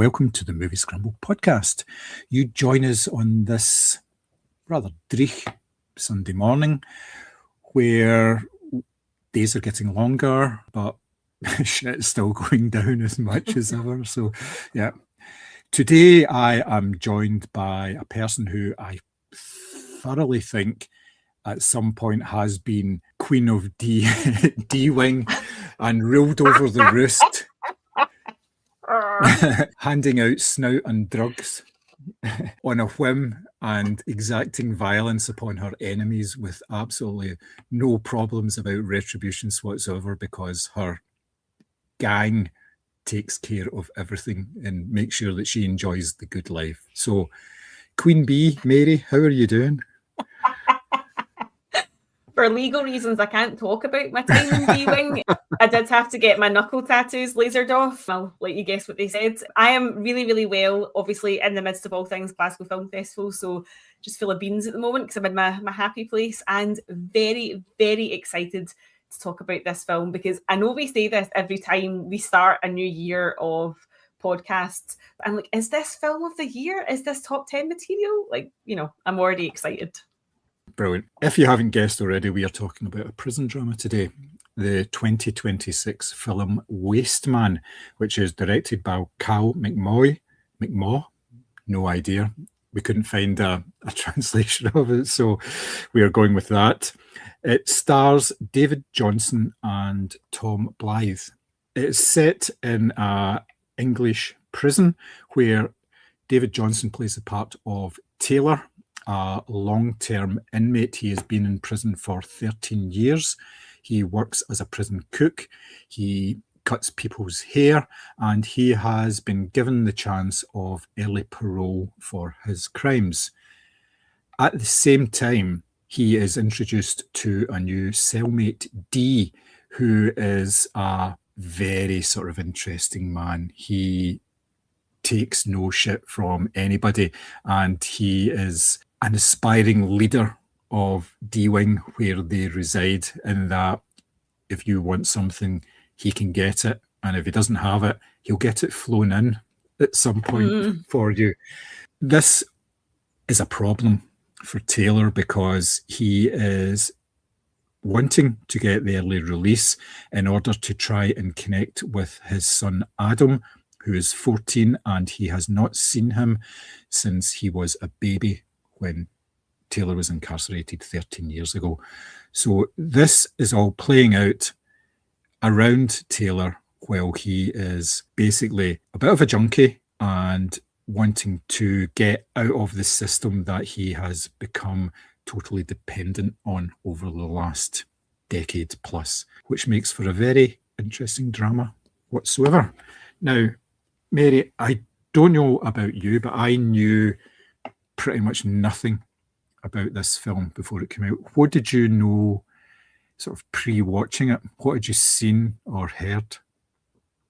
welcome to the Moviescramble podcast. You join us on this rather dreich Sunday morning where days are getting longer, but shit's still going down as much as ever. So, yeah. Today I am joined by a person who I thoroughly think at some point has been Queen of D-Wing and ruled over the roost, handing out snout and drugs on a whim and exacting violence upon her enemies with absolutely no problems about retributions whatsoever, because her gang takes care of everything and makes sure that she enjoys the good life. So, Queen Bee, Mary, how are you doing? For legal reasons, I can't talk about my time in D-Wing. I did have to get my knuckle tattoos lasered off. I'll let you guess what they said. I am really, really well, obviously, in the midst of all things Glasgow Film Festival, so just full of beans at the moment because I'm in my happy place, and very, very excited to talk about this film, because I know we say this every time we start a new year of podcasts. I'm like, is this film of the year? Is this top 10 material? Like, you know, I'm already excited. Brilliant. If you haven't guessed already, we are talking about a prison drama today. The 2026 film Wasteman, which is directed by Cal McMaw. No idea. We couldn't find a translation of it, so we are going with that. It stars David Johnson and Tom Blythe. It's set in an English prison where David Johnson plays the part of Taylor, a long-term inmate. He has been in prison for 13 years. He works as a prison cook. He cuts people's hair, and he has been given the chance of early parole for his crimes. At the same time, he is introduced to a new cellmate, Dee, who is a very sort of interesting man. He takes no shit from anybody, and he is an aspiring leader of D-Wing where they reside, in that if you want something, he can get it, and if he doesn't have it, he'll get it flown in at some point for you. This is a problem for Taylor because he is wanting to get the early release in order to try and connect with his son Adam, who is 14, and he has not seen him since he was a baby when Taylor was incarcerated 13 years ago. So this is all playing out around Taylor while he is basically a bit of a junkie and wanting to get out of the system that he has become totally dependent on over the last decade plus, which makes for a very interesting drama whatsoever. Now, Mary, I don't know about you, but I knew pretty much nothing about this film before it came out. What did you know sort of pre-watching it? What had you seen or heard?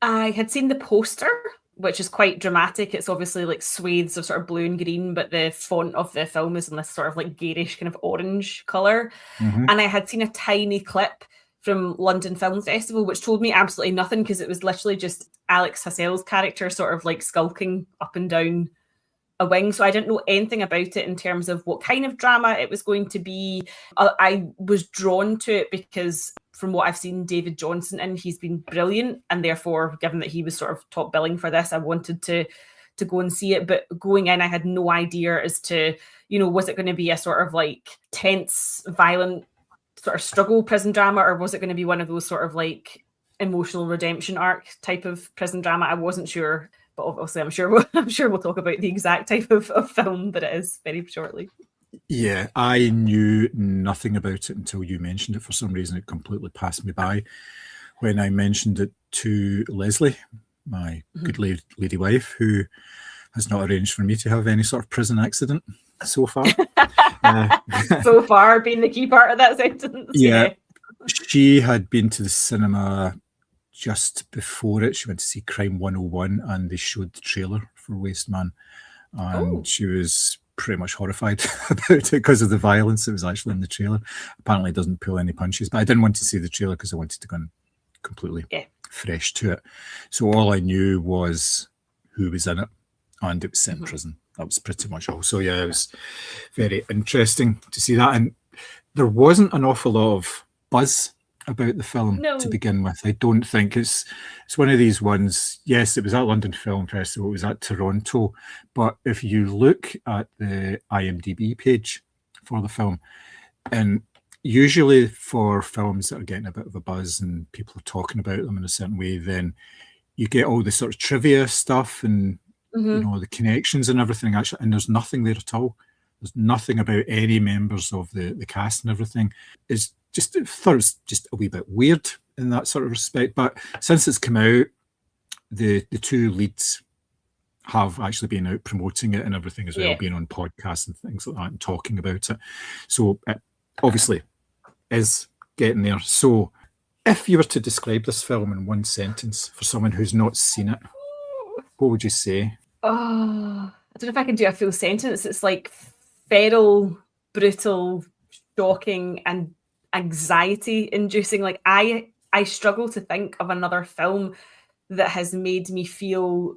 I had seen the poster, which is quite dramatic. It's obviously like swathes of sort of blue and green, but the font of the film is in this sort of like garish kind of orange colour. And I had seen a tiny clip from London Film Festival, which told me absolutely nothing, because it was literally just Alex Hassel's character sort of like skulking up and down a wing. So I didn't know anything about it in terms of what kind of drama it was going to be. I was drawn to it because from what I've seen David Johnson in, he's been brilliant, and therefore, given that he was sort of top billing for this, I wanted to go and see it. But going in, I had no idea as to, you know, was it going to be a sort of like tense, violent sort of struggle prison drama, or was it going to be one of those sort of like emotional redemption arc type of prison drama? I wasn't sure. But obviously, I'm sure we'll talk about the exact type of film that it is very shortly. Yeah, I knew nothing about it until you mentioned it. For some reason, it completely passed me by. When I mentioned it to Leslie, my good lady wife, who has not arranged for me to have any sort of prison accident so far. So far, being the key part of that sentence. Yeah. She had been to the cinema just before it. She went to see Crime 101, and they showed the trailer for Wasteman, and she was pretty much horrified about it because of the violence that was actually in the trailer. Apparently it doesn't pull any punches, but I didn't want to see the trailer because I wanted to go in completely fresh to it. So all I knew was who was in it, and it was set in prison. That was pretty much all. So yeah, it was very interesting to see that. And there wasn't an awful lot of buzz about the film to begin with. I don't think it's one of these ones. Yes, it was at London Film Festival, it was at Toronto, but if you look at the IMDb page for the film, and usually for films that are getting a bit of a buzz and people are talking about them in a certain way, then you get all the sort of trivia stuff and you know, the connections and everything, actually, and there's nothing there at all. There's nothing about any members of the cast and everything. It's just, I thought it was just a wee bit weird in that sort of respect. But since it's come out, the two leads have actually been out promoting it and everything as well, being on podcasts and things like that and talking about it. So it obviously is getting there. So if you were to describe this film in one sentence for someone who's not seen it, what would you say? Oh, I don't know if I can do a full sentence. It's like feral, brutal, shocking, and anxiety-inducing. Like I struggle to think of another film that has made me feel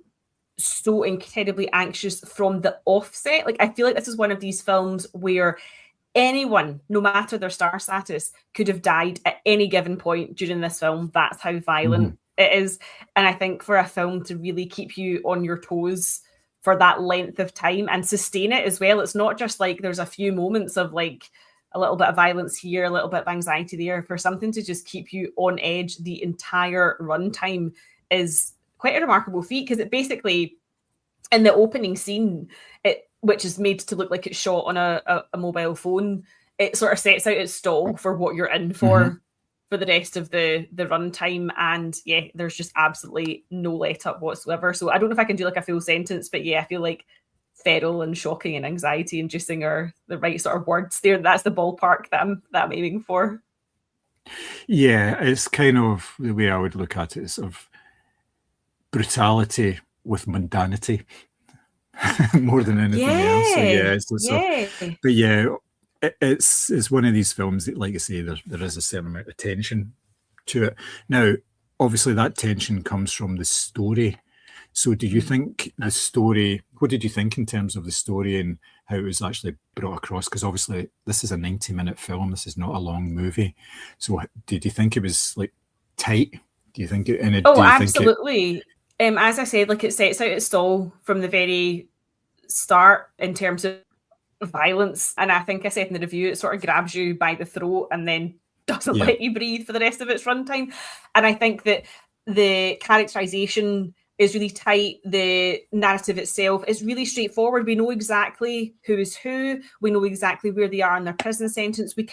so incredibly anxious from the offset. Like I feel like this is one of these films where anyone, no matter their star status, could have died at any given point during this film. That's how violent it is. And I think for a film to really keep you on your toes for that length of time and sustain it as well, it's not just like there's a few moments of like a little bit of violence here, a little bit of anxiety there. For something to just keep you on edge the entire runtime is quite a remarkable feat, because it basically, in the opening scene, which is made to look like it's shot on a mobile phone, it sort of sets out its stall for what you're in for the rest of the runtime. And yeah, there's just absolutely no let up whatsoever. So I don't know if I can do like a full sentence, but yeah, I feel like feral and shocking and anxiety inducing are the right sort of words there. That's the ballpark that I'm aiming for. Yeah, it's kind of the way I would look at it, sort of brutality with mundanity more than anything else. So yeah, but yeah, it's one of these films that, like I say, there is a certain amount of tension to it. Now, obviously, that tension comes from the story. So do you think the story, what did you think in terms of the story and how it was actually brought across? Because obviously this is a 90-minute film. This is not a long movie. So did you think it was like tight? Do you think it? Absolutely. As I said, like it sets out its stall from the very start in terms of violence. And I think I said in the review, it sort of grabs you by the throat and then doesn't let you breathe for the rest of its runtime. And I think that the characterization is really tight. The narrative itself is really straightforward. We know exactly who is who. We know exactly where they are in their prison sentence. We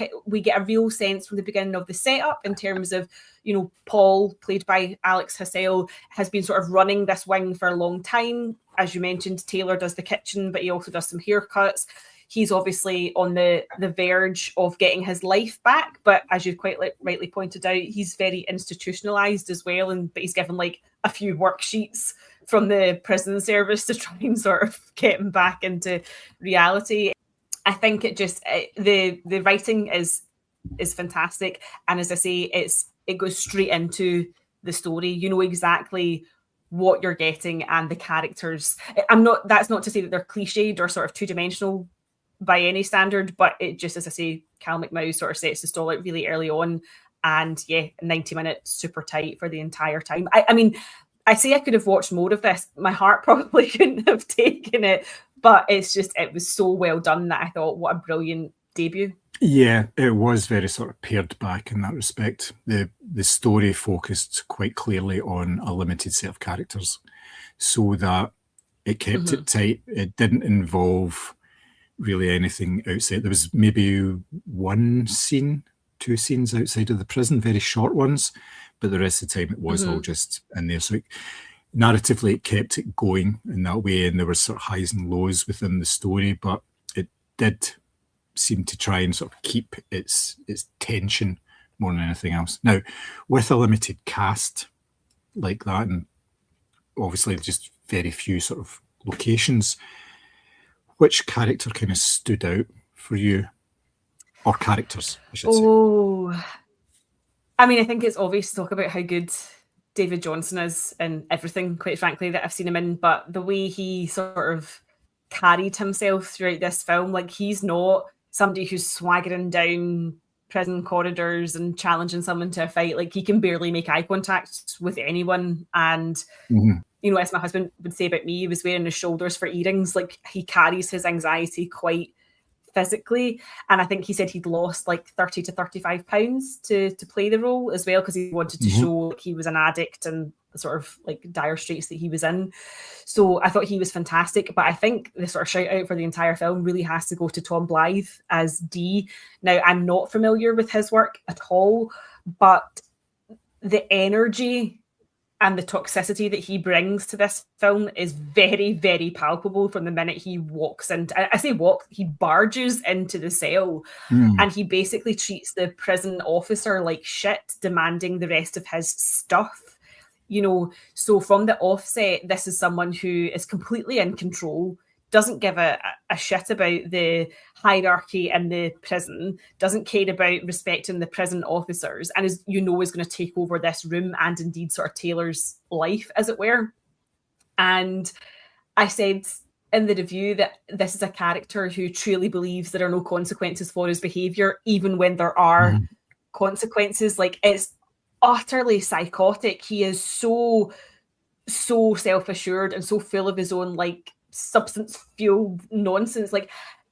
get a real sense from the beginning of the setup in terms of, you know, Paul, played by Alex Hassel, has been sort of running this wing for a long time. As you mentioned, Taylor does the kitchen, but he also does some haircuts. He's obviously on the verge of getting his life back, but as you've quite rightly pointed out, he's very institutionalized as well, but he's given like a few worksheets from the prison service to try and sort of get him back into reality. I think it just the writing is fantastic, and as I say, it goes straight into the story. You know exactly what you're getting, and the characters. That's not to say that they're cliched or sort of two-dimensional by any standard, but it just, as I say, Cal McMow sort of sets the stall out really early on, and yeah, 90 minutes, super tight for the entire time. I mean, I say I could have watched more of this. My heart probably couldn't have taken it, but it was so well done that I thought, what a brilliant debut. Yeah, it was very sort of pared back in that respect. The story focused quite clearly on a limited set of characters, so that it kept it tight. It didn't involve really anything outside. There was maybe one scene, two scenes outside of the prison, very short ones, but the rest of the time it was all just in there. So narratively it kept it going in that way, and there were sort of highs and lows within the story, but it did seem to try and sort of keep its tension more than anything else. Now, with a limited cast like that, and obviously just very few sort of locations, which character kind of stood out for you? Or characters, I should say. I mean, I think it's obvious to talk about how good David Johnson is in everything, quite frankly, that I've seen him in. But the way he sort of carried himself throughout this film, like he's not somebody who's swaggering down prison corridors and challenging someone to a fight. Like he can barely make eye contact with anyone. And you know, as my husband would say about me, he was wearing his shoulders for earrings. Like he carries his anxiety quite physically, and I think he said he'd lost like 30 to 35 pounds to play the role as well, because he wanted to show like he was an addict and the sort of like dire straits that he was in. So I thought he was fantastic, but I think the sort of shout out for the entire film really has to go to Tom Blythe as Dee. Now, I'm not familiar with his work at all, but the energy and the toxicity that he brings to this film is very, very palpable from the minute he walks into, I say walk, he barges into the cell, and he basically treats the prison officer like shit, demanding the rest of his stuff. You know, so from the offset, this is someone who is completely in control, doesn't give a shit about the hierarchy in the prison, doesn't care about respecting the prison officers, and is going to take over this room and indeed sort of Taylor's life, as it were. And I said in the review that this is a character who truly believes there are no consequences for his behaviour, even when there are consequences. Like, it's utterly psychotic. He is so self-assured and so full of his own like substance-fueled nonsense. Like,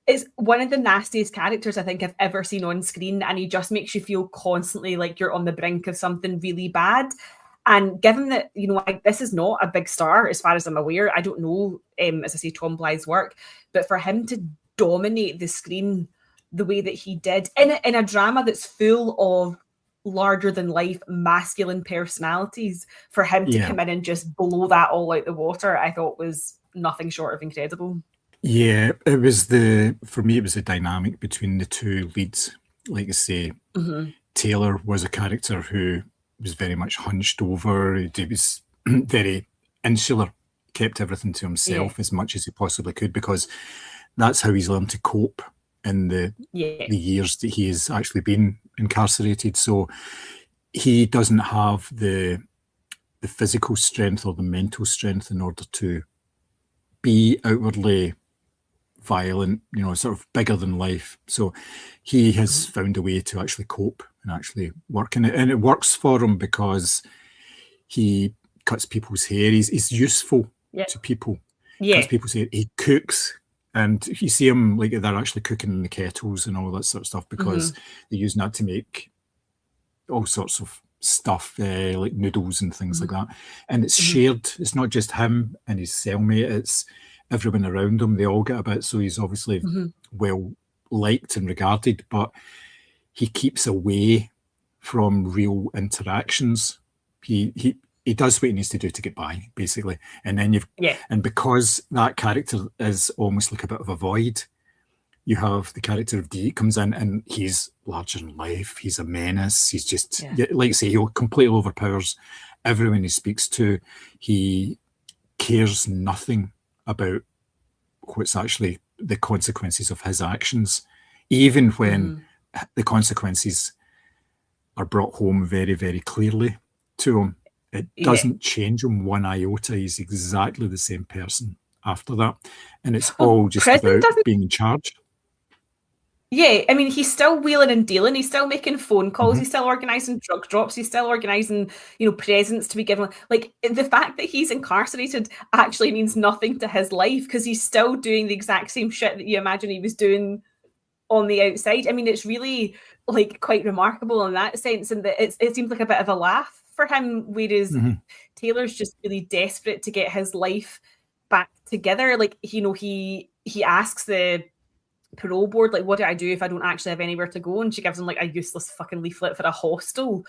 it's one of the nastiest characters I think I've ever seen on screen, and he just makes you feel constantly like you're on the brink of something really bad. And given that, you know, this is not a big star as far as I'm aware, I don't know, as I say, Tom Blythe's work, but for him to dominate the screen the way that he did in a drama that's full of larger than life masculine personalities, for him to come in and just blow that all out the water, I thought was nothing short of incredible. Yeah, for me, it was the dynamic between the two leads. Like I say, Taylor was a character who was very much hunched over. He was very insular, kept everything to himself as much as he possibly could, because that's how he's learned to cope in the years that he has actually been incarcerated. So he doesn't have the physical strength or the mental strength in order to be outwardly violent, you know, sort of bigger than life. So he has found a way to actually cope and actually work in it. And it works for him because he cuts people's hair. He's useful to people. Cuts people's hair. He cooks. And you see him, like, they're actually cooking in the kettles and all that sort of stuff, because they're using that to make all sorts of stuff, like noodles and things like that. And it's shared. It's not just him and his cellmate, it's everyone around him. They all get a bit. So he's obviously well liked and regarded, but he keeps away from real interactions. He does what he needs to do to get by, basically. And then and because that character is almost like a bit of a void, you have the character of Dee comes in and he's larger than life. He's a menace. He's just, like I say, he completely overpowers everyone he speaks to. He cares nothing about what's actually the consequences of his actions, even when the consequences are brought home very, very clearly to him. It doesn't change him one iota. He's exactly the same person after that. And it's all just about being in charge. Yeah, I mean, he's still wheeling and dealing. He's still making phone calls. He's still organising drug drops. He's still organising, you know, presents to be given. Like, the fact that he's incarcerated actually means nothing to his life, because he's still doing the exact same shit that you imagine he was doing on the outside. I mean, it's really, like, quite remarkable in that sense, and that it seems like a bit of a laugh for him, whereas Taylor's just really desperate to get his life back together. Like, you know, he asks the parole board, like, what do I do if I don't actually have anywhere to go? And she gives him like a useless fucking leaflet for a hostel.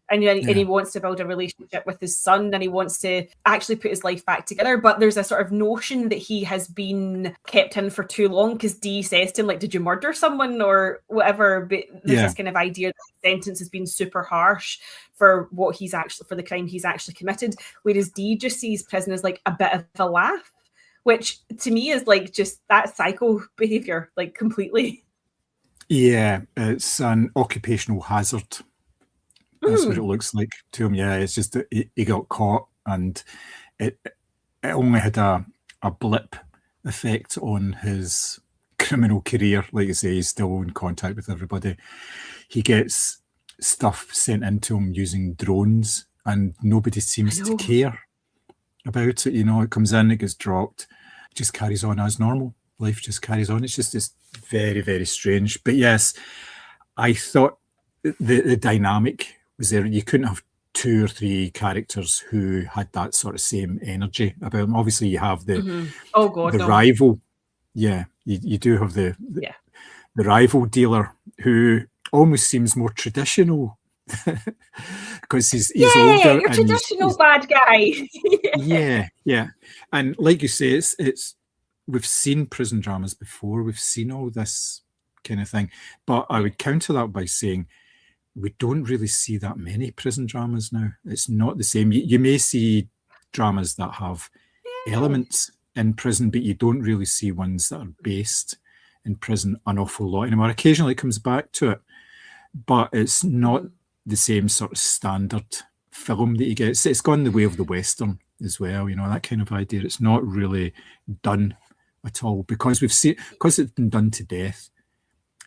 And, and he wants to build a relationship with his son, and he wants to actually put his life back together. But there's a sort of notion that he has been kept in for too long, because Dee says to him, like, did you murder someone or whatever? But there's this kind of idea that the sentence has been super harsh for for the crime he's actually committed. Whereas Dee just sees prison as like a bit of a laugh, which to me is like just that psycho behavior, like, completely. Yeah, it's an occupational hazard. That's what it looks like to him. Yeah, it's just that he got caught, and it only had a blip effect on his criminal career. Like you say, he's still in contact with everybody. He gets stuff sent into him using drones, and nobody seems to care about it. You know, it comes in, it gets dropped, just carries on as normal. Life just carries on. It's just this very, very strange. But yes, I thought the dynamic was there. You couldn't have 2 or 3 characters who had that sort of same energy about them. Obviously, you have the rival. Yeah, you do have the rival dealer who almost seems more traditional because he's older. Your traditional bad guy. yeah. And like you say, it's we've seen prison dramas before. We've seen all this kind of thing. But I would counter that by saying we don't really see that many prison dramas now. It's not the same. You may see dramas that have elements in prison, but you don't really see ones that are based in prison an awful lot anymore. Occasionally it comes back to it, but it's not the same sort of standard film that you get. It's gone the way of the Western as well, you know, that kind of idea. It's not really done at all because it's been done to death,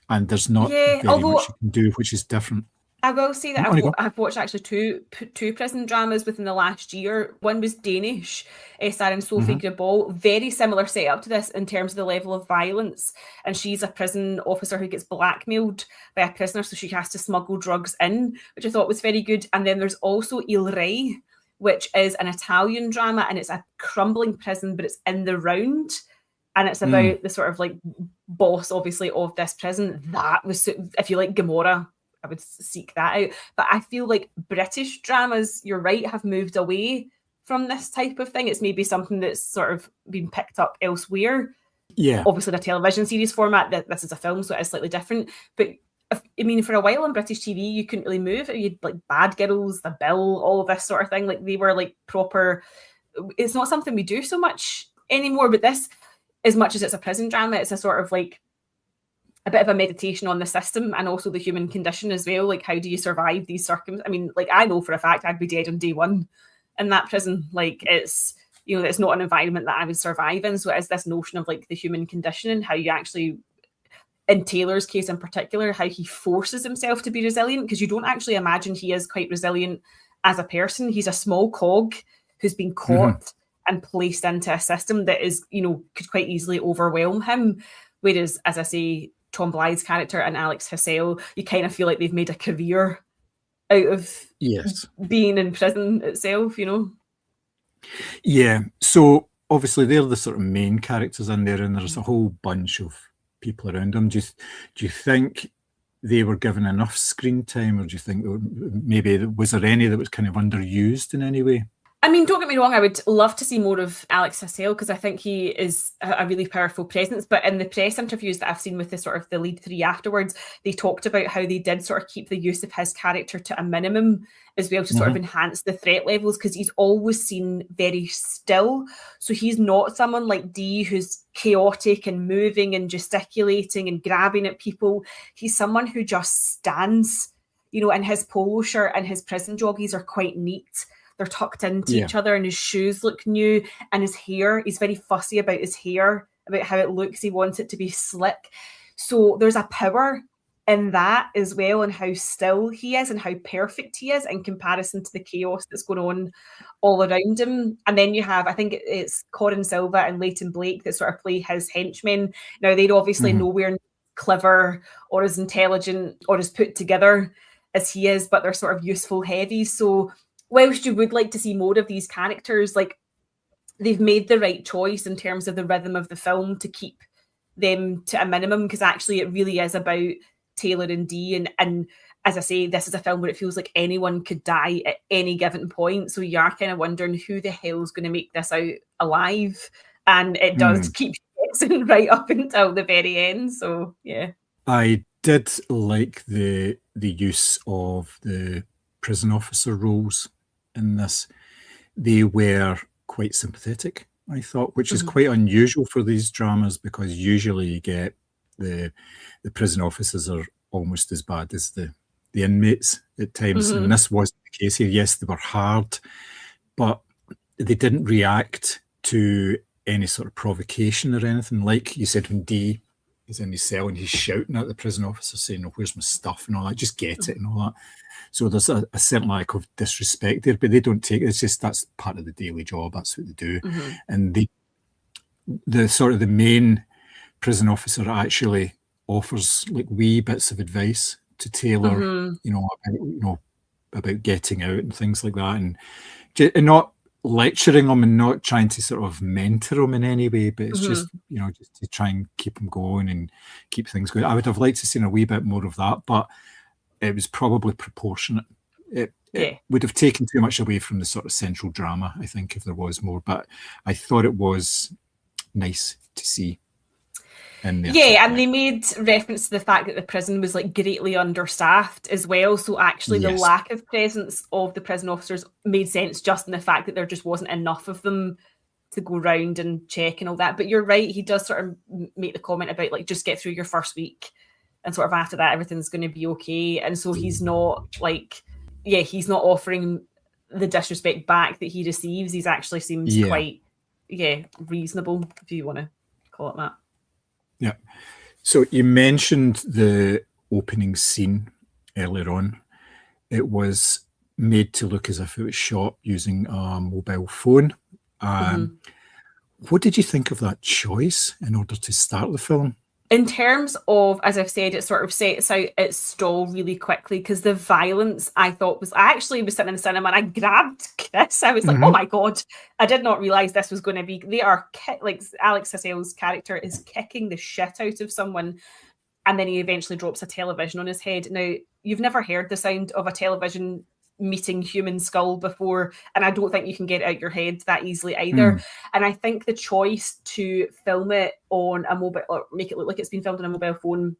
and there's not very much you can do, which is different. I will say that I've watched actually two prison dramas within the last year. One was Danish, starring Sophie Gribble. Very similar setup to this in terms of the level of violence. And she's a prison officer who gets blackmailed by a prisoner, so she has to smuggle drugs in, which I thought was very good. And then there's also Il Re, which is an Italian drama, and it's a crumbling prison, but it's in the round. And it's about the sort of like boss, obviously, of this prison. That was, if you like Gomorrah, I would seek that out. But I feel like British dramas, you're right, have moved away from this type of thing. It's maybe something that's sort of been picked up elsewhere. Yeah. Obviously, the television series format, this is a film, so it is slightly different. But I mean, for a while on British TV, you couldn't really move. You'd like Bad Girls, The Bill, all of this sort of thing. Like they were like proper. It's not something we do so much anymore. But this, as much as it's a prison drama, it's a sort of like a bit of a meditation on the system and also the human condition as well. Like, how do you survive these circumstances? I mean, like, I know for a fact I'd be dead on day one in that prison. Like, it's, you know, it's not an environment that I would survive in. So it is this notion of like the human condition and how you actually, in Taylor's case in particular, how he forces himself to be resilient, because you don't actually imagine he is quite resilient as a person. He's a small cog who's been caught and placed into a system that is, you know, could quite easily overwhelm him. Whereas, as I say, Tom Blythe's character and Alex Hassel, you kind of feel like they've made a career out of being in prison itself, you know? Yeah. So obviously they're the sort of main characters in there, and there's a whole bunch of people around them. Do you think they were given enough screen time, or do you think maybe was there any that was kind of underused in any way? I mean, don't get me wrong, I would love to see more of Alex Hassel because I think he is a really powerful presence. But in the press interviews that I've seen with the lead three afterwards, they talked about how they did sort of keep the use of his character to a minimum as well to sort of enhance the threat levels, because he's always seen very still. So he's not someone like Dee who's chaotic and moving and gesticulating and grabbing at people. He's someone who just stands, you know, and his polo shirt and his prison joggies are quite neat. They're tucked into each other, and his shoes look new, and his hair, he's very fussy about his hair, about how it looks. He wants it to be slick. So there's a power in that as well, and how still he is and how perfect he is in comparison to the chaos that's going on all around him. And then you have, I think it's Corin Silva and Leighton Blake that sort of play his henchmen. Now, they're obviously nowhere clever or as intelligent or as put together as he is, but they're sort of useful heavies. So whilst you would like to see more of these characters, like, they've made the right choice in terms of the rhythm of the film to keep them to a minimum, because actually it really is about Taylor and Dee. And as I say, this is a film where it feels like anyone could die at any given point. So you are kind of wondering who the hell's going to make this out alive. And it does keep guessing right up until the very end. So, yeah. I did like the use of the prison officer roles in this. They were quite sympathetic, I thought, which is quite unusual for these dramas, because usually you get the prison officers are almost as bad as the the inmates at times. And this wasn't the case here. Yes, they were hard, but they didn't react to any sort of provocation or anything. Like you said, when D is in his cell and he's shouting at the prison officer saying, "Oh, where's my stuff?" and all that, just get it and all that. So there's a certain lack of disrespect there, but they don't take it. It's just that's part of the daily job. That's what they do. And the sort of the main prison officer actually offers like wee bits of advice to Taylor, about getting out and things like that, and not lecturing him and not trying to sort of mentor him in any way, but it's just just to try and keep him going and keep things going. I would have liked to see a wee bit more of that, but it was probably proportionate. It would have taken too much away from the sort of central drama, I think, if there was more, but I thought it was nice to see. And they made reference to the fact that the prison was like greatly understaffed as well. So actually the lack of presence of the prison officers made sense just in the fact that there just wasn't enough of them to go round and check and all that. But you're right, he does sort of make the comment about like just get through your first week and sort of after that everything's going to be okay. And so he's not like, he's not offering the disrespect back that he receives. He's actually seems quite reasonable, if you want to call it that. Yeah. So you mentioned the opening scene earlier on. It was made to look as if it was shot using a mobile phone. What did you think of that choice in order to start the film? In terms of, as I've said, it sort of sets out its stall really quickly because the violence I thought was, I actually was sitting in the cinema and I grabbed Chris. I was like, oh my God, I did not realize this was going to be, they are, like Alex Sissel's character is kicking the shit out of someone and then he eventually drops a television on his head. Now, you've never heard the sound of a television meeting human skull before, and I don't think you can get it out your head that easily either. And I think the choice to film it on a mobile, or make it look like it's been filmed on a mobile phone,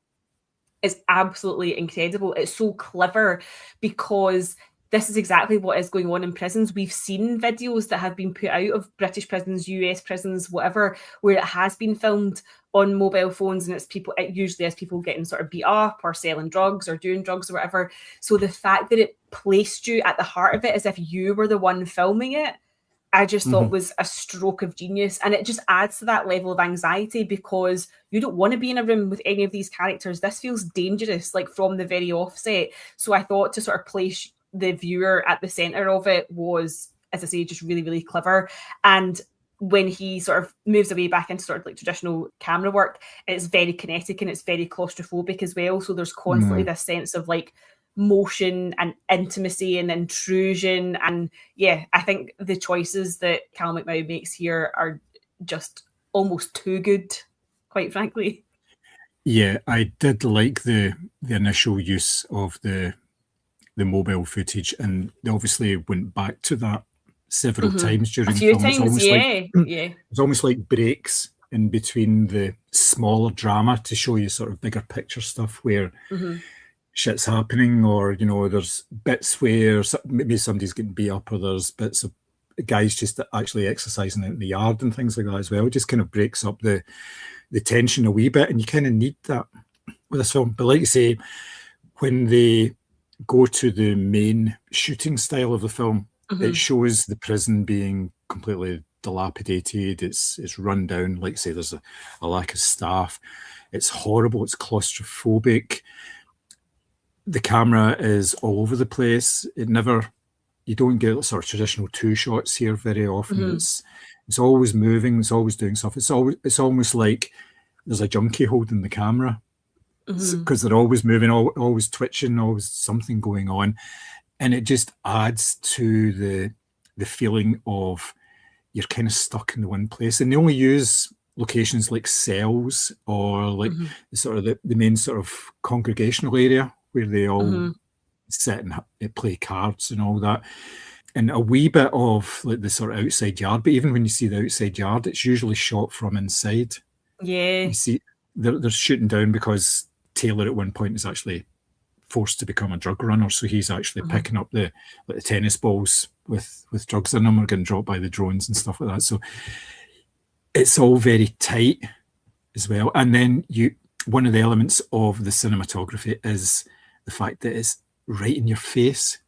is absolutely incredible. It's so clever because this is exactly what is going on in prisons. We've seen videos that have been put out of British prisons, US prisons, whatever, where it has been filmed on mobile phones, and it usually is people getting sort of beat up or selling drugs or doing drugs or whatever. So the fact that it placed you at the heart of it as if you were the one filming it, I just thought was a stroke of genius. And it just adds to that level of anxiety because you don't want to be in a room with any of these characters. This feels dangerous, like from the very offset. So I thought to sort of place the viewer at the center of it was, as I say, just really, really clever. And when he sort of moves away back into sort of like traditional camera work, it's very kinetic and it's very claustrophobic as well. So there's constantly this sense of like motion and intimacy and intrusion. And I think the choices that Cal McMahon makes here are just almost too good, quite frankly. Yeah, I did like the initial use of the mobile footage, and they obviously went back to that several times during the film. It's almost like breaks in between the smaller drama to show you sort of bigger picture stuff where shit's happening, or there's bits where maybe somebody's getting beat up, or there's bits of guys just actually exercising out in the yard and things like that as well. It just kind of breaks up the tension a wee bit, and you kind of need that with this film. But like you say, when they go to the main shooting style of the film, it shows the prison being completely dilapidated. It's run down. Like say, there's a lack of staff. It's horrible. It's claustrophobic. The camera is all over the place. You don't get sort of traditional two shots here very often. It's always moving. It's always doing stuff. It's almost like there's a junkie holding the camera because they're always moving, always twitching, always something going on. And it just adds to the feeling of you're kind of stuck in the one place. And they only use locations like cells or like the main sort of congregational area where they all sit and play cards and all that. And a wee bit of like the sort of outside yard. But even when you see the outside yard, it's usually shot from inside. Yeah. You see, they're shooting down because Taylor at one point is actually forced to become a drug runner, so he's actually picking up the tennis balls with drugs in them, or getting dropped by the drones and stuff like that. So it's all very tight as well. And then one of the elements of the cinematography is the fact that it's right in your face.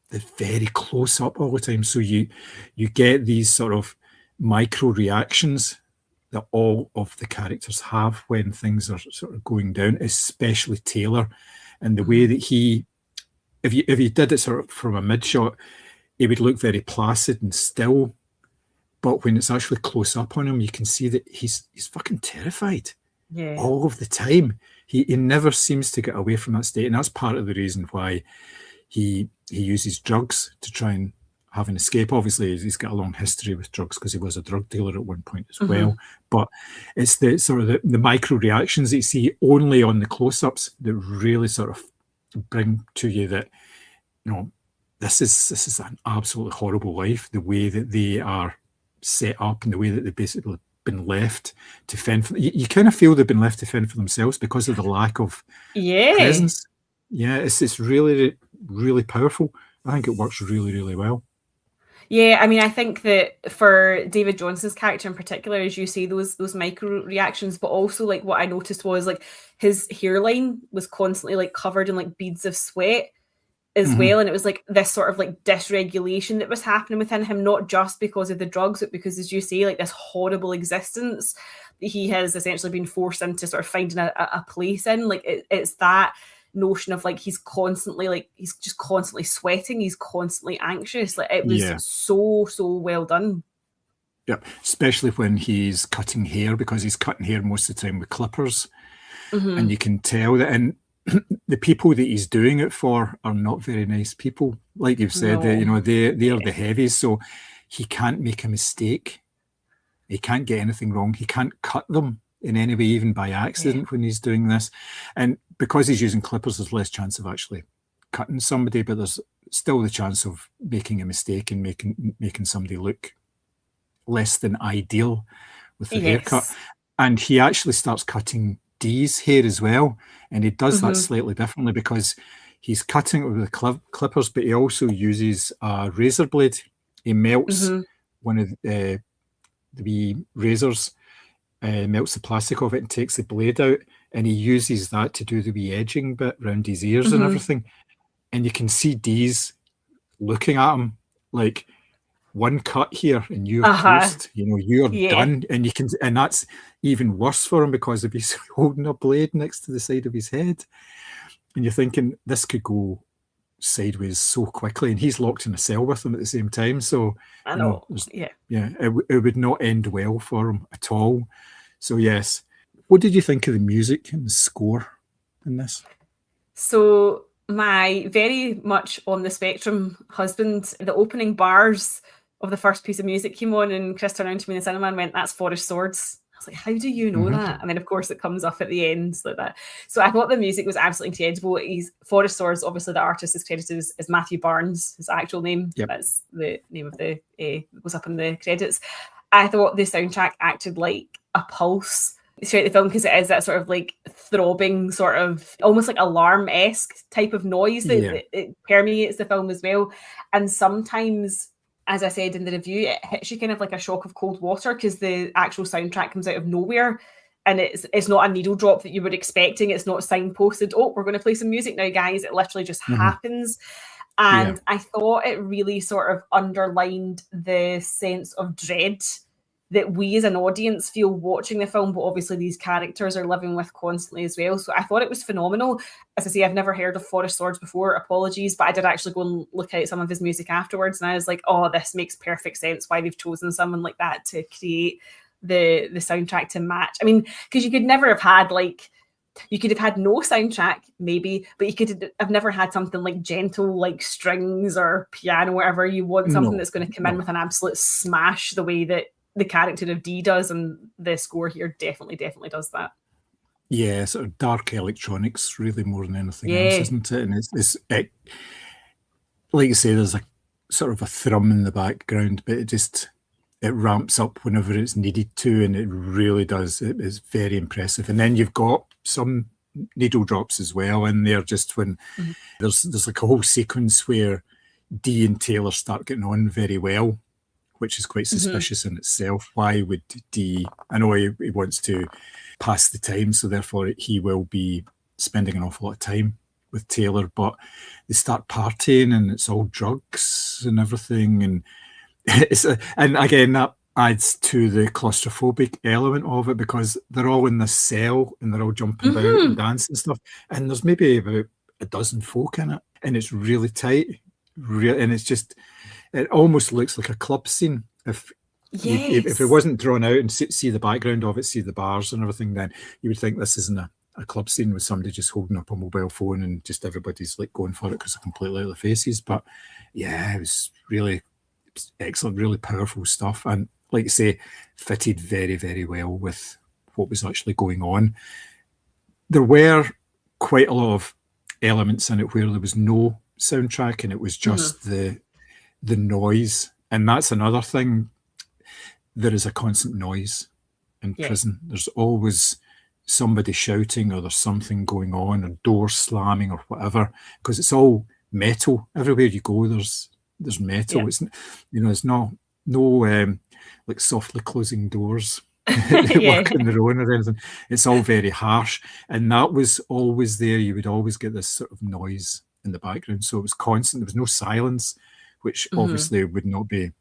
They're very close up all the time. So you get these sort of micro reactions that all of the characters have when things are sort of going down, especially Taylor, and the way that he, if you did it sort of from a mid shot, he would look very placid and still, but when it's actually close up on him, you can see that he's fucking terrified all of the time. He never seems to get away from that state, and that's part of the reason why he uses drugs to try and have an escape. Obviously, he's got a long history with drugs because he was a drug dealer at one point as well. But it's the sort of the micro reactions that you see only on the close-ups that really sort of bring to you that, you know, this is an absolutely horrible life. The way that they are set up and the way that they've basically been left to fend for. You kind of feel they've been left to fend for themselves because of the lack of presence. Yeah, it's really, really powerful. I think it works really, really well. Yeah, I mean, I think that for David Johnson's character in particular, as you say, those micro reactions, but also like what I noticed was like his hairline was constantly like covered in like beads of sweat as well, and it was like this sort of like dysregulation that was happening within him, not just because of the drugs, but because, as you say, like this horrible existence that he has essentially been forced into sort of finding a place in. Like it's that notion of like he's just constantly sweating, he's constantly anxious. Like it was so well done. Yeah, especially when he's cutting hair, because he's cutting hair most of the time with clippers, and you can tell that. And the people that he's doing it for are not very nice people, like you've said. You know, they are the heavies, so he can't make a mistake. He can't get anything wrong. He can't cut them in any way, even by accident, when he's doing this. And because he's using clippers, there's less chance of actually cutting somebody, but there's still the chance of making a mistake and making somebody look less than ideal with the haircut. And he actually starts cutting Dee's hair as well, and he does that slightly differently because he's cutting it with the clippers, but he also uses a razor blade. He melts one of the wee razors, melts the plastic of it and takes the blade out, and he uses that to do the wee edging bit around his ears and everything. And you can see Dee's looking at him like, one cut here and you're toast, you know, you're done. And you can, and that's even worse for him because if he's holding a blade next to the side of his head, and you're thinking this could go sideways so quickly, and he's locked in a cell with him at the same time. So I know, it would not end well for him at all. So yes, what did you think of the music and the score in this? So my very much on the spectrum husband, the opening bars of the first piece of music came on, and Chris turned around to me in the cinema and went, "That's Forest Swords." I was like, "How do you know that?" And then, of course, it comes up at the end like that. So I thought the music was absolutely incredible. Forest Swords, obviously, the artist is credited as Matthew Barnes, his actual name. That's the name of the goes up in the credits. I thought the soundtrack acted like a pulse throughout the film because it is that sort of like throbbing, sort of almost like alarm-esque type of noise that it permeates the film as well. And sometimes, as I said in the review, it hits you kind of like a shock of cold water because the actual soundtrack comes out of nowhere, and it's not a needle drop that you were expecting. It's not signposted, "Oh, we're going to play some music now, guys." It literally just happens. And I thought it really sort of underlined the sense of dread that we as an audience feel watching the film, but obviously these characters are living with constantly as well. So I thought it was phenomenal. As I say, I've never heard of Forest Swords before, apologies, but I did actually go and look at some of his music afterwards, and I was like, oh, this makes perfect sense why they've chosen someone like that to create the soundtrack to match. I mean, because you could never have had like, you could have had no soundtrack maybe, but you could have never had something like gentle like strings or piano, whatever. You want something that's going to come in with an absolute smash the way that the character of Dee does, and the score here definitely does that. Yeah, sort of dark electronics, really, more than anything else, isn't it? And it's like you say, there's a sort of a thrum in the background, but it ramps up whenever it's needed to, and it really does. It is very impressive. And then you've got some needle drops as well in there, just when there's like a whole sequence where Dee and Taylor start getting on very well, which is quite suspicious in itself. Why would Dee, I know he wants to pass the time, so therefore he will be spending an awful lot of time Taylor, but they start partying and it's all drugs and everything, and and again that adds to the claustrophobic element of it, because they're all in this cell and they're all jumping about and dancing and stuff, and there's maybe about a dozen folk in it, and it's really tight, and it's just, it almost looks like a club scene. If it wasn't drawn out and see the background of it, see the bars and everything, then you would think this isn't a club scene with somebody just holding up a mobile phone and just everybody's like going for it because they're completely out of their faces. But yeah, it was really excellent, really powerful stuff, and like you say, fitted very, very well with what was actually going on. There were quite a lot of elements in it where there was no soundtrack and it was just the noise, and that's another thing. There is a constant noise in prison. There's always somebody shouting, or there's something going on, or doors slamming or whatever, because it's all metal. Everywhere you go, there's metal. It's, you know, it's no like softly closing doors that work on their own or anything. It's all very harsh, and that was always there. You would always get this sort of noise in the background, so it was constant. There was no silence, which obviously would not be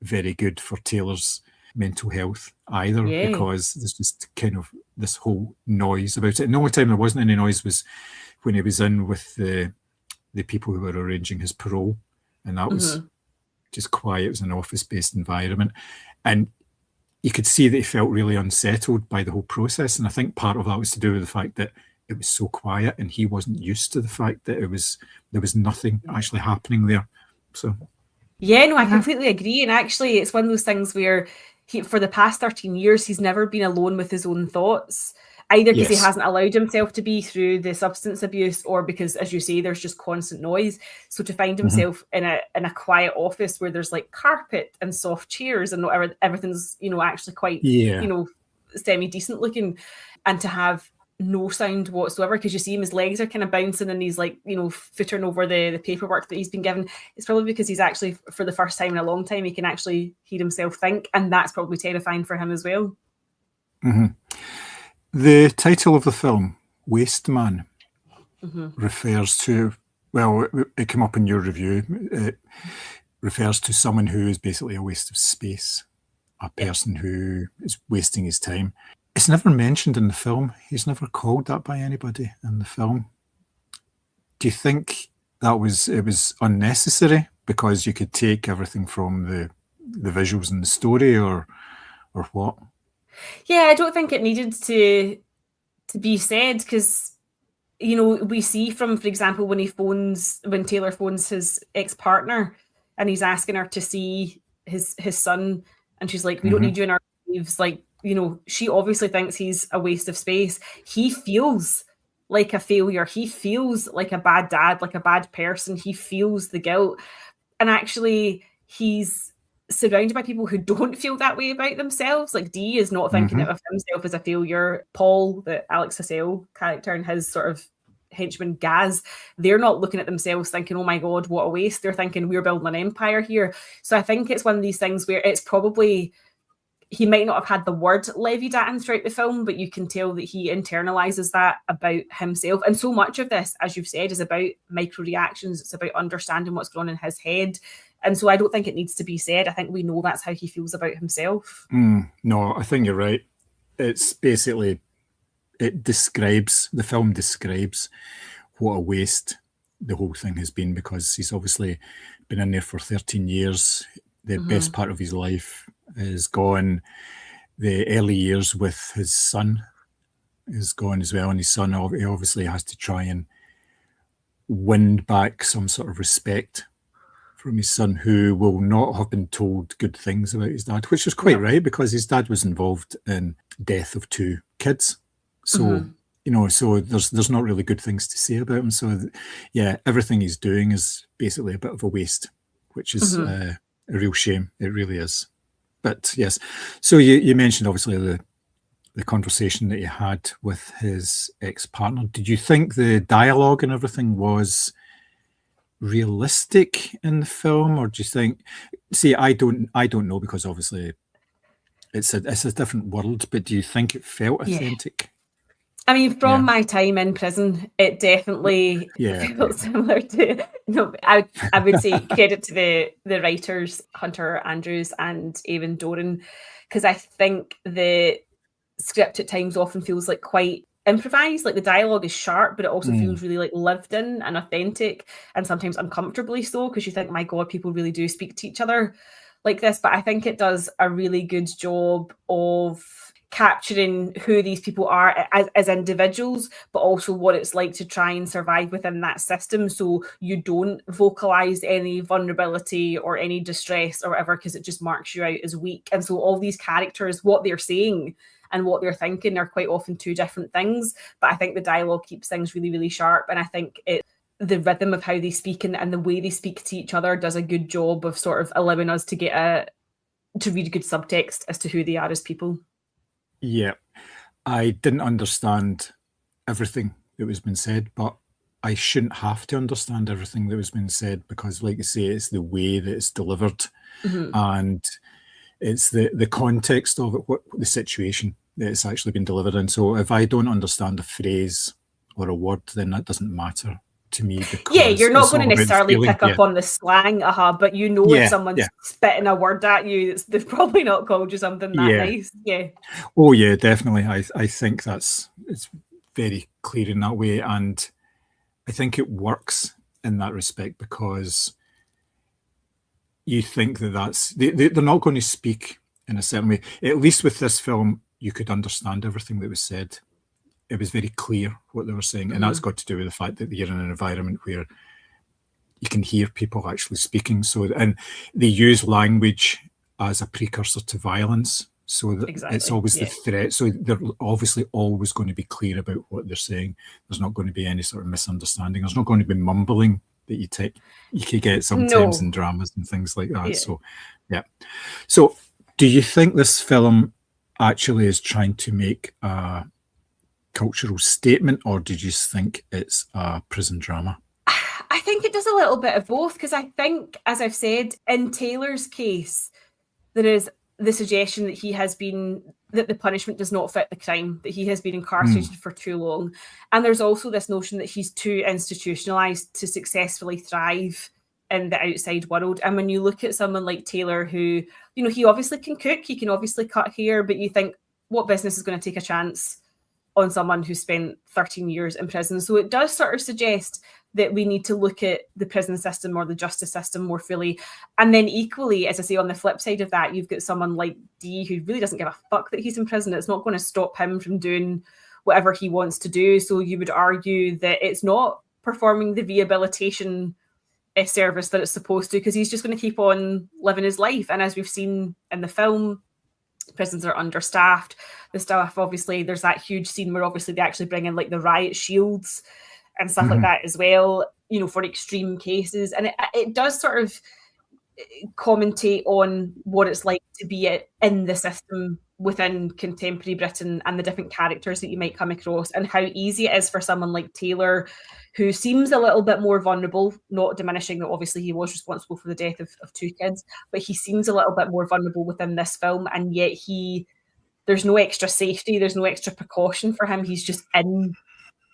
very good for Taylor's mental health either, because there's just kind of this whole noise about it. And the only time there wasn't any noise was when he was in with the people who were arranging his parole, and that was just quiet. It was an office-based environment, and you could see that he felt really unsettled by the whole process. And I think part of that was to do with the fact that it was so quiet, and he wasn't used to the fact that there was nothing actually happening there. So yeah, no, I completely agree. And actually, it's one of those things where for the past 13 years, he's never been alone with his own thoughts, either because he hasn't allowed himself to be through the substance abuse, or because, as you say, there's just constant noise. So to find himself in a quiet office where there's like carpet and soft chairs and everything's, you know, actually quite, you know, semi-decent looking, and to have no sound whatsoever, because you see him, his legs are kind of bouncing and he's like, you know, footering over the paperwork that he's been given. It's probably because he's actually, for the first time in a long time, he can actually hear himself think, and that's probably terrifying for him as well. The title of the film, Wasteman, refers to, well, it came up in your review, it refers to someone who is basically a waste of space, a person who is wasting his time. It's never mentioned in the film. He's never called that by anybody in the film. Do you think it was unnecessary because you could take everything from the visuals and the story, or what? Yeah, I don't think it needed to be said, because, you know, we see from, for example, when Taylor phones his ex-partner and he's asking her to see his son, and she's like, we don't need you in our lives, like, you know, she obviously thinks he's a waste of space. He feels like a failure. He feels like a bad dad, like a bad person. He feels the guilt. And actually, he's surrounded by people who don't feel that way about themselves. Like, Dee is not thinking of himself as a failure. Paul, the Alex Hassell character, and his sort of henchman Gaz, they're not looking at themselves thinking, oh my God, what a waste. They're thinking, we're building an empire here. So I think it's one of these things where it's probably, he might not have had the word levied at him throughout the film, but you can tell that he internalizes that about himself. And so much of this, as you've said, is about micro reactions. It's about understanding what's going on in his head. And so I don't think it needs to be said. I think we know that's how he feels about himself. No, I think you're right. It's basically, the film describes what a waste the whole thing has been, because he's obviously been in there for 13 years. The best part of his life is gone. The early years with his son is gone as well. And his son, he obviously has to try and win back some sort of respect from his son, who will not have been told good things about his dad, which is quite right, because his dad was involved in death of 2 kids. So, you know, so there's not really good things to say about him. So, yeah, everything he's doing is basically a bit of a waste, which is a real shame. It really is. But yes, so you mentioned obviously the conversation that you had with his ex-partner. Did you think the dialogue and everything was realistic in the film, or do you think? See, I don't know, because obviously it's a different world. But do you think it felt authentic? I mean, from my time in prison, it definitely Yeah. felt similar to. No, I would say credit to the writers, Hunter Andrews and Evan Doran, because I think the script at times often feels like quite improvised. Like the dialogue is sharp, but it also feels really like lived in and authentic, and sometimes uncomfortably so, because you think, my God, people really do speak to each other like this. But I think it does a really good job of capturing who these people are as individuals, but also what it's like to try and survive within that system, so you don't vocalize any vulnerability or any distress or whatever, because it just marks you out as weak. And so all these characters, what they're saying and what they're thinking are quite often two different things, but I think the dialogue keeps things really, really sharp. And I think the rhythm of how they speak and the way they speak to each other does a good job of sort of allowing us to get to read good subtext as to who they are as people. Yeah, I didn't understand everything that was being said, but I shouldn't have to understand everything that was being said, because, like you say, it's the way that it's delivered, and it's the context of it, what the situation that it's actually been delivered in. So if I don't understand a phrase or a word, then that doesn't matter to me, because you're not going to necessarily feeling, pick up on the slang, but you know, if someone's spitting a word at you, they've probably not called you something that nice. Oh yeah, definitely. I think it's very clear in that way, and I think it works in that respect, because you think they're not going to speak in a certain way. At least with this film, you could understand everything that was said. It was very clear what they were saying, and that's got to do with the fact that you're in an environment where you can hear people actually speaking. So, and they use language as a precursor to violence. So it's always the threat. So they're obviously always going to be clear about what they're saying. There's not going to be any sort of misunderstanding. There's not going to be mumbling that you could get sometimes in dramas and things like that. So, yeah. So, do you think this film actually is trying to make a cultural statement, or did you just think it's a prison drama? I think it does a little bit of both, because I think, as I've said, in Taylor's case, there is the suggestion that that the punishment does not fit the crime, that he has been incarcerated for too long. And there's also this notion that he's too institutionalized to successfully thrive in the outside world. And when you look at someone like Taylor, who, he obviously can cook, he can obviously cut hair, but you think, what business is going to take a chance on someone who spent 13 years in prison? So it does sort of suggest that we need to look at the prison system or the justice system more fully. And then equally, as I say, on the flip side of that, you've got someone like Dee who really doesn't give a fuck that he's in prison. It's not going to stop him from doing whatever he wants to do. So you would argue that it's not performing the rehabilitation service that it's supposed to, because he's just going to keep on living his life. And as we've seen in the film, prisons are understaffed. The staff, obviously, there's that huge scene where obviously they actually bring in like the riot shields and stuff like that as well, for extreme cases. And it does sort of commentate on what it's like to be in the system within contemporary Britain, and the different characters that you might come across, and how easy it is for someone like Taylor, who seems a little bit more vulnerable, not diminishing that obviously he was responsible for the death of two kids, but he seems a little bit more vulnerable within this film, and yet there's no extra safety, there's no extra precaution for him. He's just in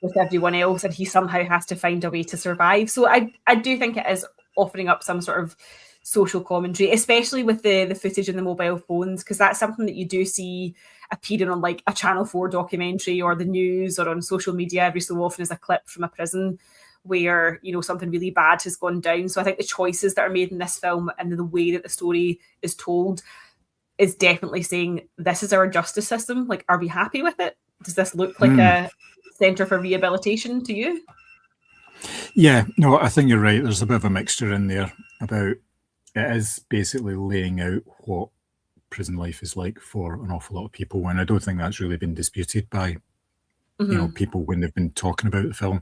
with everyone else, and he somehow has to find a way to survive. So I do think it is offering up some sort of social commentary, especially with the footage and the mobile phones, because that's something that you do see appearing on like a Channel 4 documentary or the news or on social media every so often, as a clip from a prison where something really bad has gone down. So I think the choices that are made in this film and the way that the story is told is definitely saying, this is our justice system. Like, are we happy with it? Does this look like a centre for rehabilitation to you? Yeah, no, I think you're right. There's a bit of a mixture in there about, it is basically laying out what prison life is like for an awful lot of people, and I don't think that's really been disputed by people when they've been talking about the film.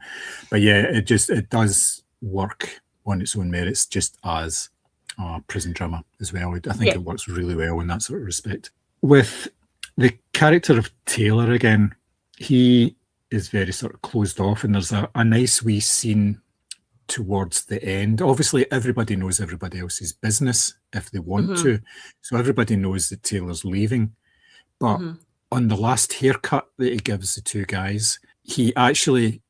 But yeah, it does work on its own merits, just as a prison drama as well. I think it works really well in that sort of respect. With the character of Taylor, again, he is very sort of closed off, and there's a nice wee scene towards the end. Obviously, everybody knows everybody else's business if they want to. So everybody knows that Taylor's leaving. But on the last haircut that he gives the two guys, he actually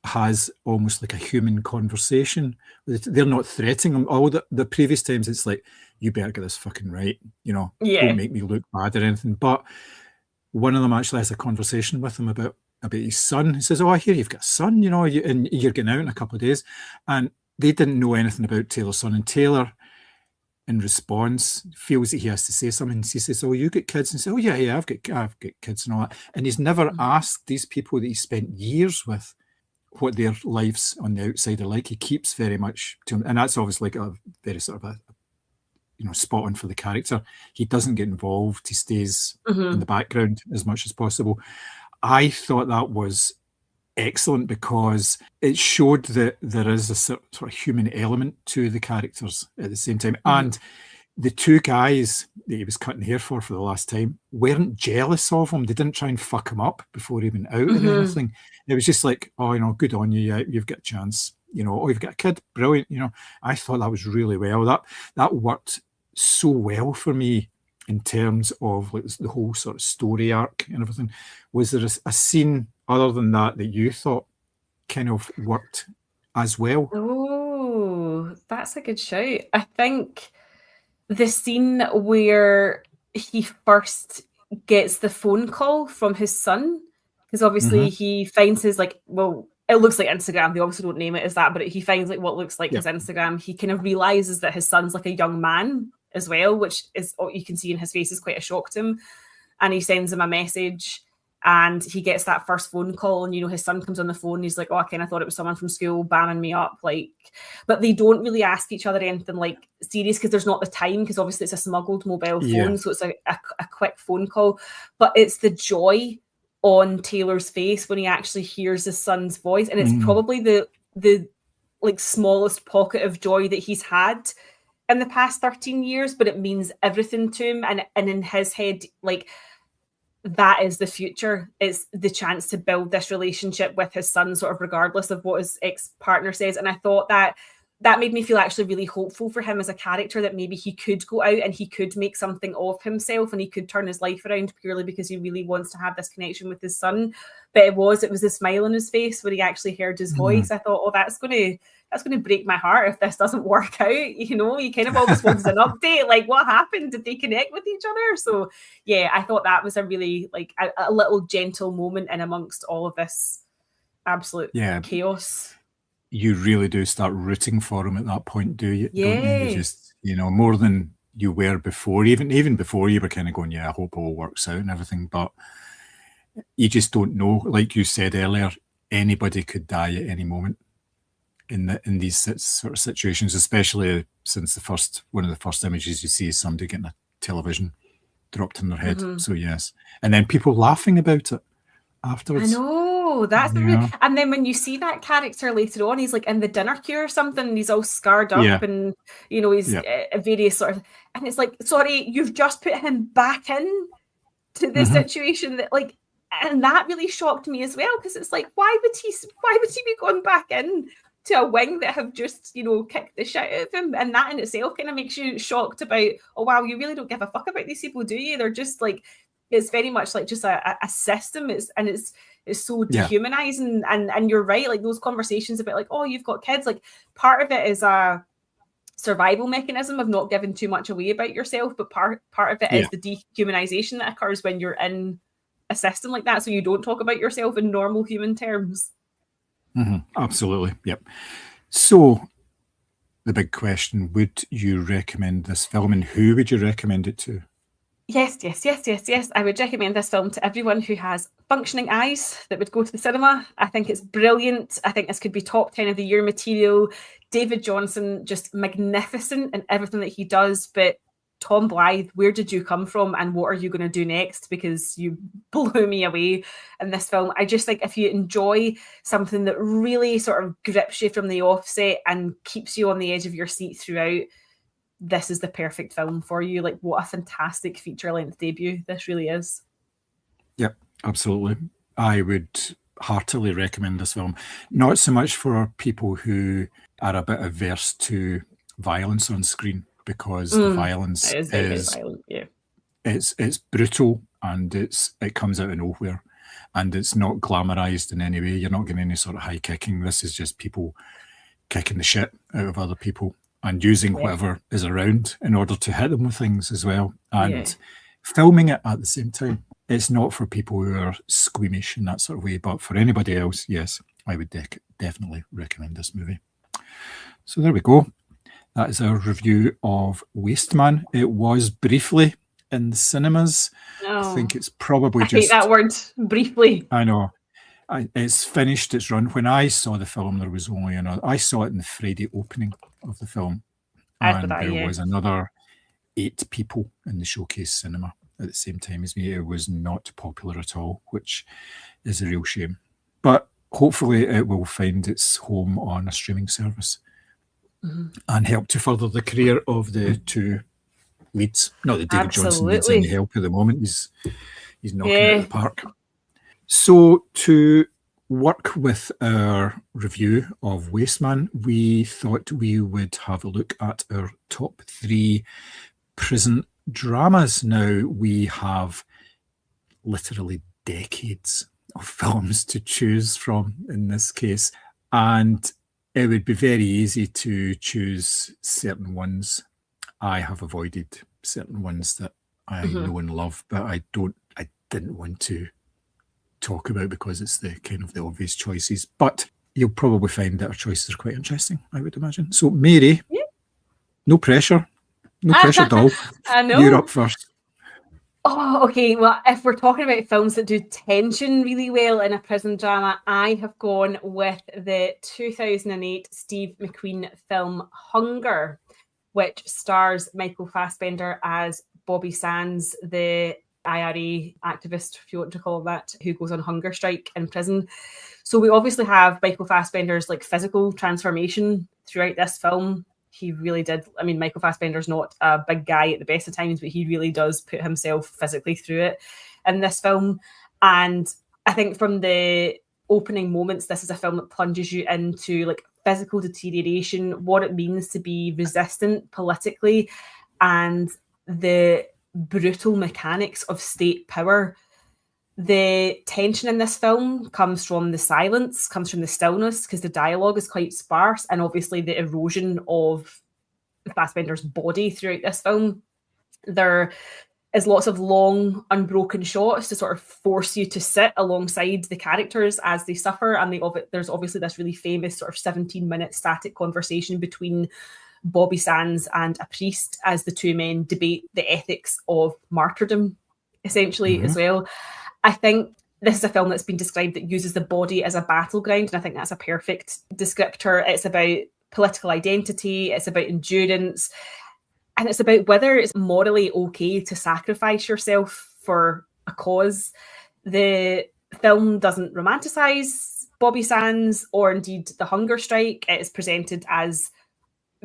has almost like a human conversation. They're not threatening him. All the previous times, it's like, you better get this fucking right, don't make me look bad or anything. But one of them actually has a conversation with him about his son. He says, oh, I hear you've got a son, and you're getting out in a couple of days. And they didn't know anything about Taylor's son. And Taylor, in response, feels that he has to say something. He says, oh, you got kids? And he says, oh, yeah, I've got kids and all that. And he's never asked these people that he spent years with what their lives on the outside are like. He keeps very much to him. And that's obviously like a very sort of spot on for the character. He doesn't get involved. He stays in the background as much as possible. I thought that was excellent because it showed that there is a sort of human element to the characters at the same time. And the two guys that he was cutting hair for the last time weren't jealous of him. They didn't try and fuck him up before he went out or anything. It was just like, oh, good on you. Yeah, you've got a chance. Oh, you've got a kid. Brilliant. I thought that was really well. That worked so well for me in terms of like the whole sort of story arc and everything. Was there a scene other than that you thought kind of worked as well? Oh, that's a good shout. I think the scene where he first gets the phone call from his son, because obviously he finds his it looks like Instagram. They obviously don't name it as that, but he finds like what looks like his Instagram. He kind of realizes that his son's like a young man as well, which is what you can see in his face is quite a shock to him. And he sends him a message and he gets that first phone call and, his son comes on the phone. And he's like, oh, I kind of thought it was someone from school bamming me up. But they don't really ask each other anything like serious because there's not the time, because obviously it's a smuggled mobile phone. So it's a quick phone call, but it's the joy on Taylor's face when he actually hears his son's voice. And it's probably the smallest pocket of joy that he's had in the past 13 years, but it means everything to him. And in his head, that is the future. It's the chance to build this relationship with his son, sort of regardless of what his ex-partner says. And I thought that made me feel actually really hopeful for him as a character, that maybe he could go out and he could make something of himself and he could turn his life around purely because he really wants to have this connection with his son. But it was a smile on his face when he actually heard his voice. I thought, oh, that's going to break my heart if this doesn't work out. You kind of always wanted an update. Like, what happened? Did they connect with each other? So yeah, I thought that was a really a little gentle moment in amongst all of this absolute chaos. You really do start rooting for him at that point, do you? Yeah. Don't you? You just, more than you were before. Even before you were kind of going, yeah, I hope it all works out and everything. But you just don't know. Like you said earlier, anybody could die at any moment in these sort of situations, especially since one of the first images you see is somebody getting a television dropped in their head. So yes, and then people laughing about it afterwards. I know. That's and then when you see that character later on, he's like in the dinner queue or something, and he's all scarred up and he's various sort of, and it's like, sorry, you've just put him back in to the situation that and that really shocked me as well, because it's like, why would he be going back in to a wing that have just kicked the shit out of him? And that in itself kind of makes you shocked about, oh wow, you really don't give a fuck about these people, do you? They're just it's very much just a system. It's so dehumanizing. And you're right, those conversations about oh, you've got kids, part of it is a survival mechanism of not giving too much away about yourself, but part of it is the dehumanization that occurs when you're in a system like that, so you don't talk about yourself in normal human terms. Absolutely. Yep. So the big question, would you recommend this film, and who would you recommend it to? Yes. I would recommend this film to everyone who has functioning eyes that would go to the cinema. I think it's brilliant. I think this could be top 10 of the year material. David Johnson, just magnificent in everything that he does. But Tom Blythe, where did you come from and what are you going to do next? Because you blew me away in this film. I just think if you enjoy something that really sort of grips you from the offset and keeps you on the edge of your seat throughout, this is the perfect film for you. What a fantastic feature-length debut this really is. Yep, absolutely. I would heartily recommend this film. Not so much for people who are a bit averse to violence on screen, because the violence is violent, it's brutal, and it comes out of nowhere, and it's not glamorized in any way. You're not getting any sort of high kicking. This is just people kicking the shit out of other people and using whatever is around in order to hit them with things as well, and filming it at the same time. It's not for people who are squeamish in that sort of way, but for anybody else, yes, I would definitely recommend this movie. So there we go. That is our review of Wasteman. It was briefly in the cinemas. I think it's probably I hate that word, briefly. I know. It's finished its run. When I saw the film, there was only another. I saw it in the Friday opening of the film, and there was another 8 people in the Showcase cinema at the same time as me. It was not popular at all, which is a real shame. But hopefully it will find its home on a streaming service and help to further the career of the 2 leads. Not that David Johnson needs any help at the moment. He's knocking it out of the park. So to work with our review of Wasteman, we thought we would have a look at our top 3 prison dramas. Now, we have literally decades of films to choose from in this case, and it would be very easy to choose certain ones. I have avoided certain ones that I know and love, but I didn't want to talk about because it's the kind of the obvious choices. But you'll probably find that our choices are quite interesting, I would imagine. So Mary, no pressure. No pressure, doll. I know. You're up first. Oh, okay. Well, if we're talking about films that do tension really well in a prison drama, I have gone with the 2008 Steve McQueen film Hunger, which stars Michael Fassbender as Bobby Sands, the IRA activist, if you want to call that, who goes on hunger strike in prison. So we obviously have Michael Fassbender's physical transformation throughout this film. He really did. I mean, Michael Fassbender's not a big guy at the best of times, but he really does put himself physically through it in this film. And I think from the opening moments, this is a film that plunges you into physical deterioration, what it means to be resistant politically, and the brutal mechanics of state power. The tension in this film comes from the silence, comes from the stillness, because the dialogue is quite sparse, and obviously the erosion of Fassbender's body throughout this film. There is lots of long, unbroken shots to sort of force you to sit alongside the characters as they suffer, and there's obviously this really famous sort of 17-minute static conversation between Bobby Sands and a priest as the 2 men debate the ethics of martyrdom, essentially, as well. I think this is a film that's been described that uses the body as a battleground, and I think that's a perfect descriptor. It's about political identity, it's about endurance, and it's about whether it's morally okay to sacrifice yourself for a cause. The film doesn't romanticize Bobby Sands or indeed the hunger strike. It is presented as,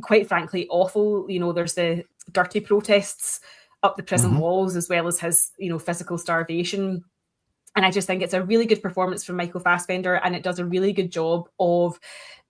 quite frankly, awful. There's the dirty protests up the prison walls, as well as his, physical starvation. And I just think it's a really good performance from Michael Fassbender, and it does a really good job of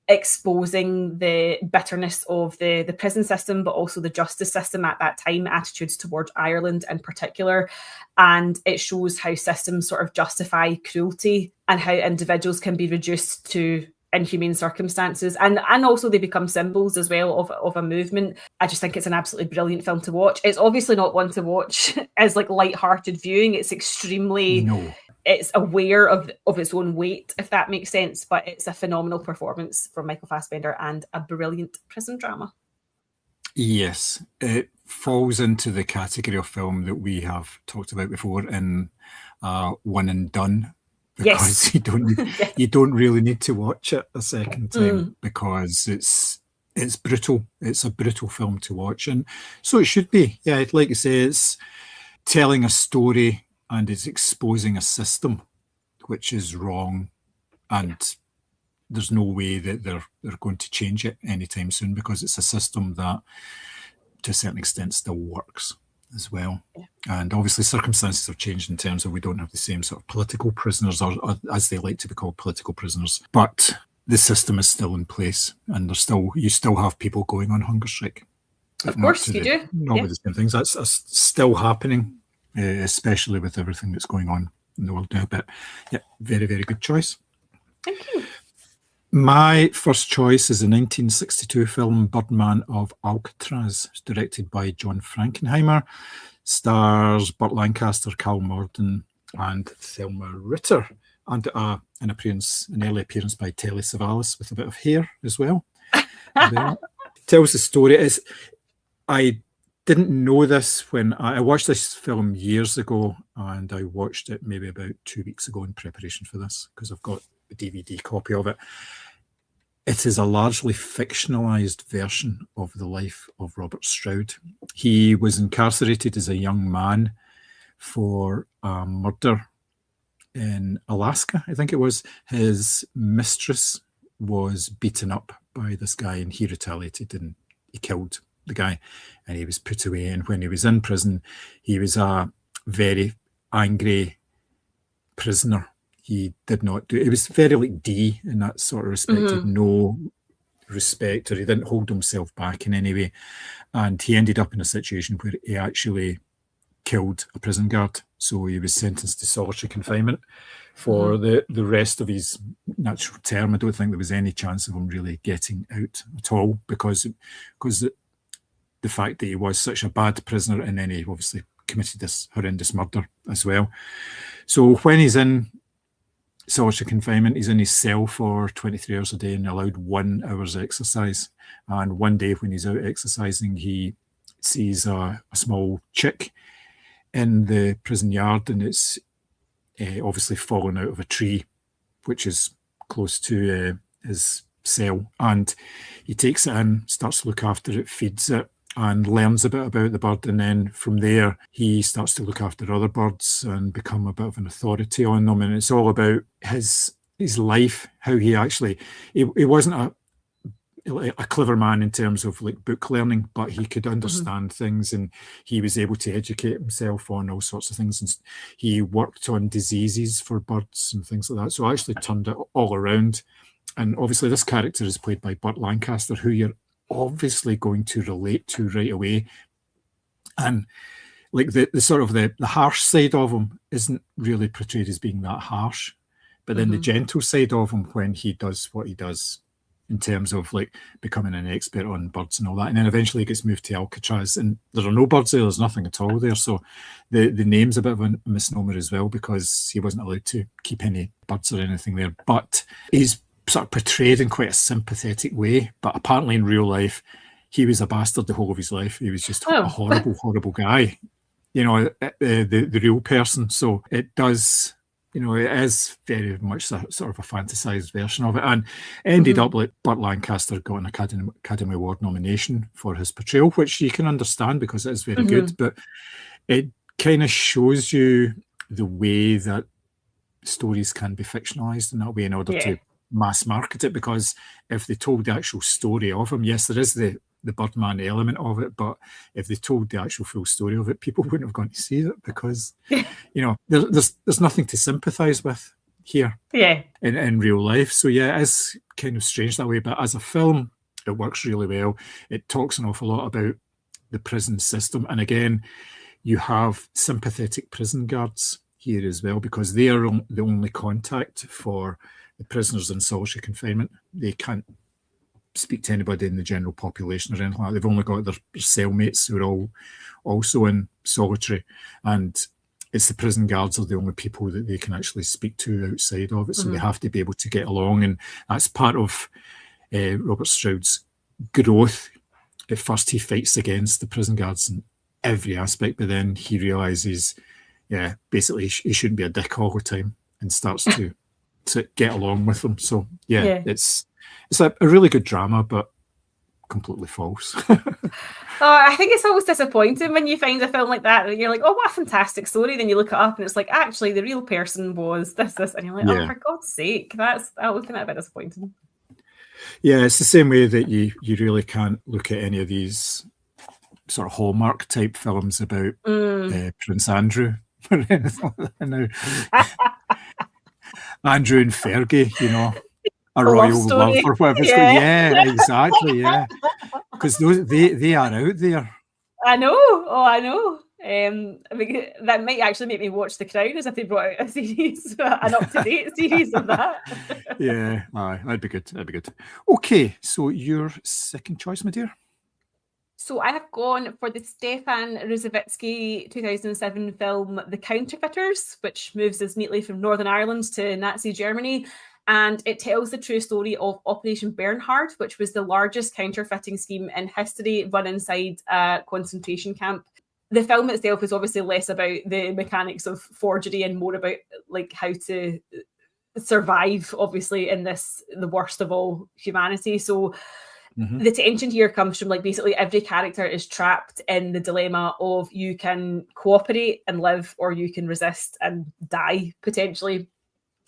exposing the bitterness of the prison system, but also the justice system at that time, attitudes towards Ireland in particular. And it shows how systems sort of justify cruelty and how individuals can be reduced to inhumane circumstances, and also they become symbols as well of a movement. I just think it's an absolutely brilliant film to watch. It's obviously not one to watch as light-hearted viewing. It's extremely it's aware of its own weight, if that makes sense, but it's a phenomenal performance from Michael Fassbender and a brilliant prison drama. Yes, it falls into the category of film that we have talked about before in One and Done, because you don't really need to watch it a second time because it's brutal. It's a brutal film to watch, and so it should be. Yeah, like you say, it's telling a story and it's exposing a system which is wrong, and there's no way that they're going to change it anytime soon, because it's a system that to a certain extent still works as well. And obviously circumstances have changed in terms of we don't have the same sort of political prisoners, or as they like to be called, political prisoners, but the system is still in place, and you still have people going on hunger strike. Of course you do. Not with the same things. That's still happening especially with everything that's going on in the world now. But yeah, very, very good choice. Thank you. My first choice is a 1962 film, Birdman of Alcatraz, directed by John Frankenheimer. Stars Burt Lancaster, Cal Morden, and Thelma Ritter, and an early appearance by Telly Savalas with a bit of hair as well. Tells the story. I didn't know this when I watched this film years ago, and I watched it maybe about 2 weeks ago in preparation for this because I've got a DVD copy of it. It is a largely fictionalized version of the life of Robert Stroud. He was incarcerated as a young man for a murder in Alaska, I think it was. His mistress was beaten up by this guy, and he retaliated and he killed the guy, and he was put away. And when he was in prison, he was a very angry prisoner. He did not do it. It was very like D in that sort of respect. He had no respect, or he didn't hold himself back in any way. And he ended up in a situation where he actually killed a prison guard. So he was sentenced to solitary confinement for the rest of his natural term. I don't think there was any chance of him really getting out at all because the fact that he was such a bad prisoner, and then he obviously committed this horrendous murder as well. So when he's in solitary confinement, he's in his cell for 23 hours a day and allowed 1 hour's exercise. And one day when he's out exercising, he sees a small chick in the prison yard, and it's obviously fallen out of a tree, which is close to his cell. And he takes it in, starts to look after it, feeds it, and learns a bit about the bird. And then from there, he starts to look after other birds and become a bit of an authority on them. And it's all about his life, how he actually, he wasn't a clever man in terms of like book learning, but he could understand things, and he was able to educate himself on all sorts of things. And he worked on diseases for birds and things like that. So I actually turned it all around. And obviously this character is played by Burt Lancaster, who you're obviously going to relate to right away. And like the sort of the harsh side of him isn't really portrayed as being that harsh, but then the gentle side of him when he does what he does in terms of like becoming an expert on birds and all that. And then eventually he gets moved to Alcatraz, and there are no birds there, there's nothing at all there. So the name's a bit of a misnomer as well, because he wasn't allowed to keep any birds or anything there. But he's sort of portrayed in quite a sympathetic way, but apparently in real life he was a bastard the whole of his life. He was just a horrible guy, you know, the real person. So it does, you know, it is very much a sort of a fantasized version of it, and ended up like Burt Lancaster got an Academy Award nomination for his portrayal, which you can understand because it is very good, but it kind of shows you the way that stories can be fictionalized in that way in order to mass market it. Because if they told the actual story of him, yes, there is the Birdman element of it, but if they told the actual full story of it, people wouldn't have gone to see it, because you know there's nothing to sympathize with here in real life. So yeah, it is kind of strange that way, but as a film it works really well. It talks an awful lot about the prison system, and again you have sympathetic prison guards here as well, because they are the only contact for the prisoners in solitary confinement. They can't speak to anybody in the general population or anything like that. They've only got their cellmates who are all also in solitary, and it's the prison guards are the only people that they can actually speak to outside of it. So they have to be able to get along, and that's part of Robert Stroud's growth. At first he fights against the prison guards in every aspect, but then he realizes basically he shouldn't be a dick all the time, and starts to get along with them. So it's a really good drama, but completely false. I think it's always disappointing when you find a film like that and you're like, oh, what a fantastic story. Then you look it up and it's like, actually, the real person was this, and you're like, oh, for God's sake, that was kind of a bit disappointing. Yeah, it's the same way that you really can't look at any of these sort of Hallmark type films about Prince Andrew or anything like that now. Andrew and Fergie, you know, a royal love or whatever. Exactly, because they are out there. I know. I mean, that might actually make me watch The Crown, as if they brought out a series, an up-to-date series of that. Yeah, that'd be good. That'd be good. Okay, so your second choice, my dear? So I have gone for the Stefan Ruzavitsky 2007 film The Counterfeiters, which moves us neatly from Northern Ireland to Nazi Germany. And it tells the true story of Operation Bernhard, which was the largest counterfeiting scheme in history run inside a concentration camp. The film itself is obviously less about the mechanics of forgery and more about like how to survive, obviously, in this, the worst of all humanity. So the tension here comes from like basically every character is trapped in the dilemma of you can cooperate and live, or you can resist and die potentially.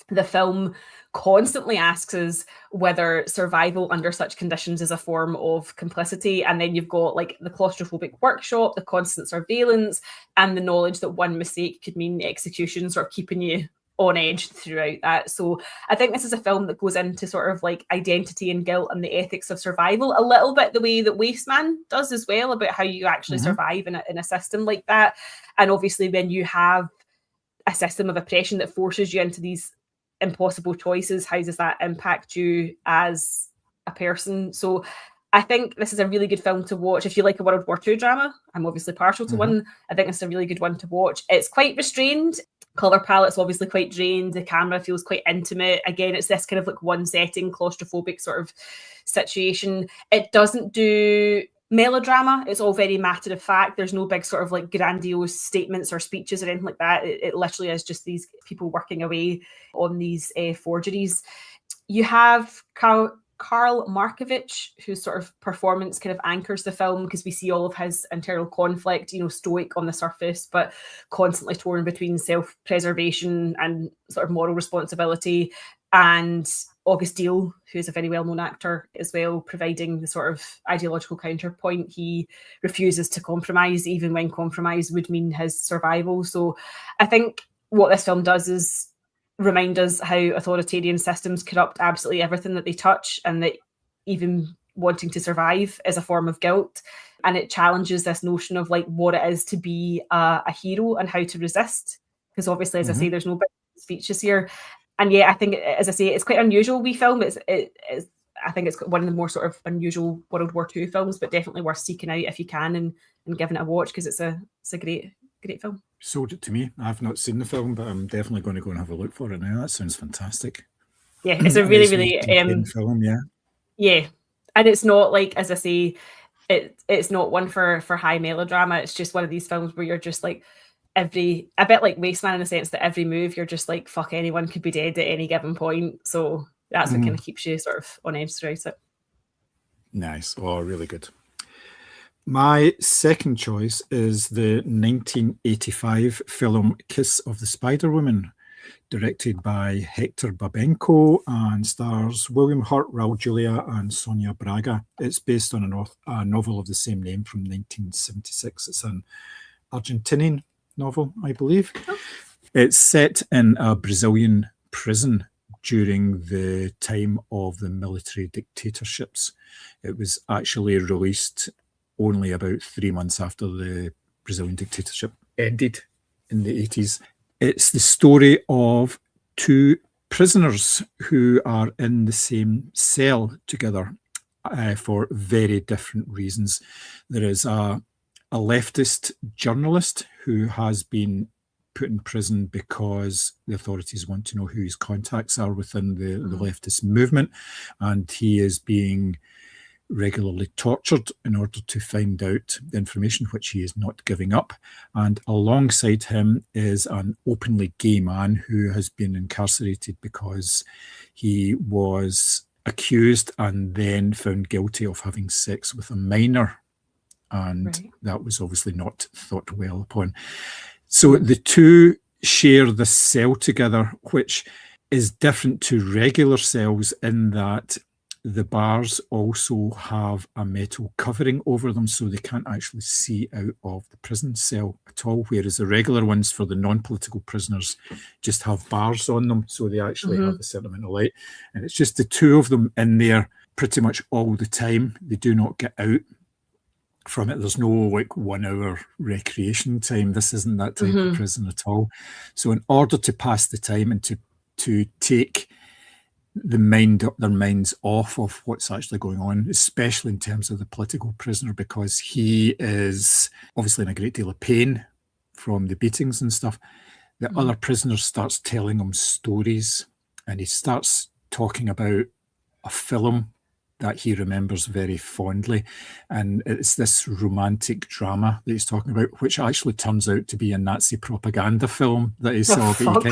The film constantly asks us whether survival under such conditions is a form of complicity. And then you've got like the claustrophobic workshop, the constant surveillance, and the knowledge that one mistake could mean execution, sort of keeping you on edge throughout that. So I think this is a film that goes into sort of like identity and guilt and the ethics of survival a little bit the way that Wasteman does as well, about how you actually survive in a system like that. And obviously when you have a system of oppression that forces you into these impossible choices, how does that impact you as a person? So I think this is a really good film to watch if you like a World War II drama. I'm obviously partial to one. I think it's a really good one to watch. It's quite restrained. Color palette's obviously quite drained. The camera feels quite intimate. Again, it's this kind of like one setting, claustrophobic sort of situation. It doesn't do melodrama. It's all very matter of fact. There's no big sort of like grandiose statements or speeches or anything like that. It literally is just these people working away on these forgeries. You have Karl Markovich, whose sort of performance kind of anchors the film, because we see all of his internal conflict, you know, stoic on the surface, but constantly torn between self-preservation and sort of moral responsibility. And August Diehl, who is a very well-known actor as well, providing the sort of ideological counterpoint. He refuses to compromise, even when compromise would mean his survival. So I think what this film does is remind us how authoritarian systems corrupt absolutely everything that they touch, and that even wanting to survive is a form of guilt. And it challenges this notion of like what it is to be a hero and how to resist. Because obviously, as I say, there's no big speeches here. And yeah, I think, as I say, it's quite unusual wee film. I think it's one of the more sort of unusual World War II films, but definitely worth seeking out if you can and giving it a watch, because it's a great film. Sold it to me. I've not seen the film, but I'm definitely going to go and have a look for it now. That sounds fantastic. Yeah, it's a really, really film. Yeah, yeah, and it's not like, as I say, it's not one for high melodrama. It's just one of these films where you're just like a bit like Wasteman in the sense that every move you're just like, fuck, anyone could be dead at any given point. So that's what kind of keeps you sort of on edge throughout it. Nice. Oh, really good. My second choice is the 1985 film Kiss of the Spider Woman, directed by Hector Babenco and stars William Hurt, Raul Julia, and Sonia Braga. It's based on a novel of the same name from 1976. It's an Argentinian novel, I believe. Oh. It's set in a Brazilian prison during the time of the military dictatorships. It was actually released only about 3 months after the Brazilian dictatorship ended in the 80s. It's the story of two prisoners who are in the same cell together for very different reasons. There is a leftist journalist who has been put in prison because the authorities want to know who his contacts are within the leftist movement, and he is being regularly tortured in order to find out the information, which he is not giving up. And alongside him is an openly gay man who has been incarcerated because he was accused and then found guilty of having sex with a minor. And that was obviously not thought well upon. So the two share the cell together, which is different to regular cells in that the bars also have a metal covering over them, so they can't actually see out of the prison cell at all, whereas the regular ones for the non-political prisoners just have bars on them, so they actually have a certain amount of light. And it's just the two of them in there pretty much all the time. They do not get out. from it. There's no like 1 hour recreation time. This isn't that type of prison at all. So in order to pass the time and to take their minds off of what's actually going on, especially in terms of the political prisoner, because he is obviously in a great deal of pain from the beatings and stuff. The other prisoner starts telling him stories, and he starts talking about a film that he remembers very fondly, and it's this romantic drama that he's talking about, which actually turns out to be a Nazi propaganda film that he saw. But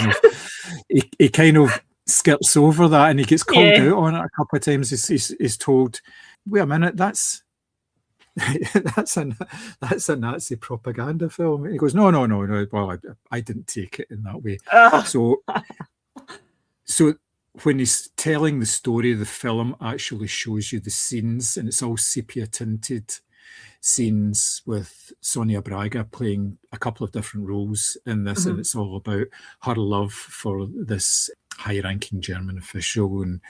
he kind of skirts over that, and he gets called out on it a couple of times. He's told, "Wait a minute, that's a Nazi propaganda film." And he goes, "No. Well, I didn't take it in that way." So when he's telling the story, the film actually shows you the scenes, and it's all sepia tinted scenes with Sonia Braga playing a couple of different roles in this, and it's all about her love for this high-ranking German official, and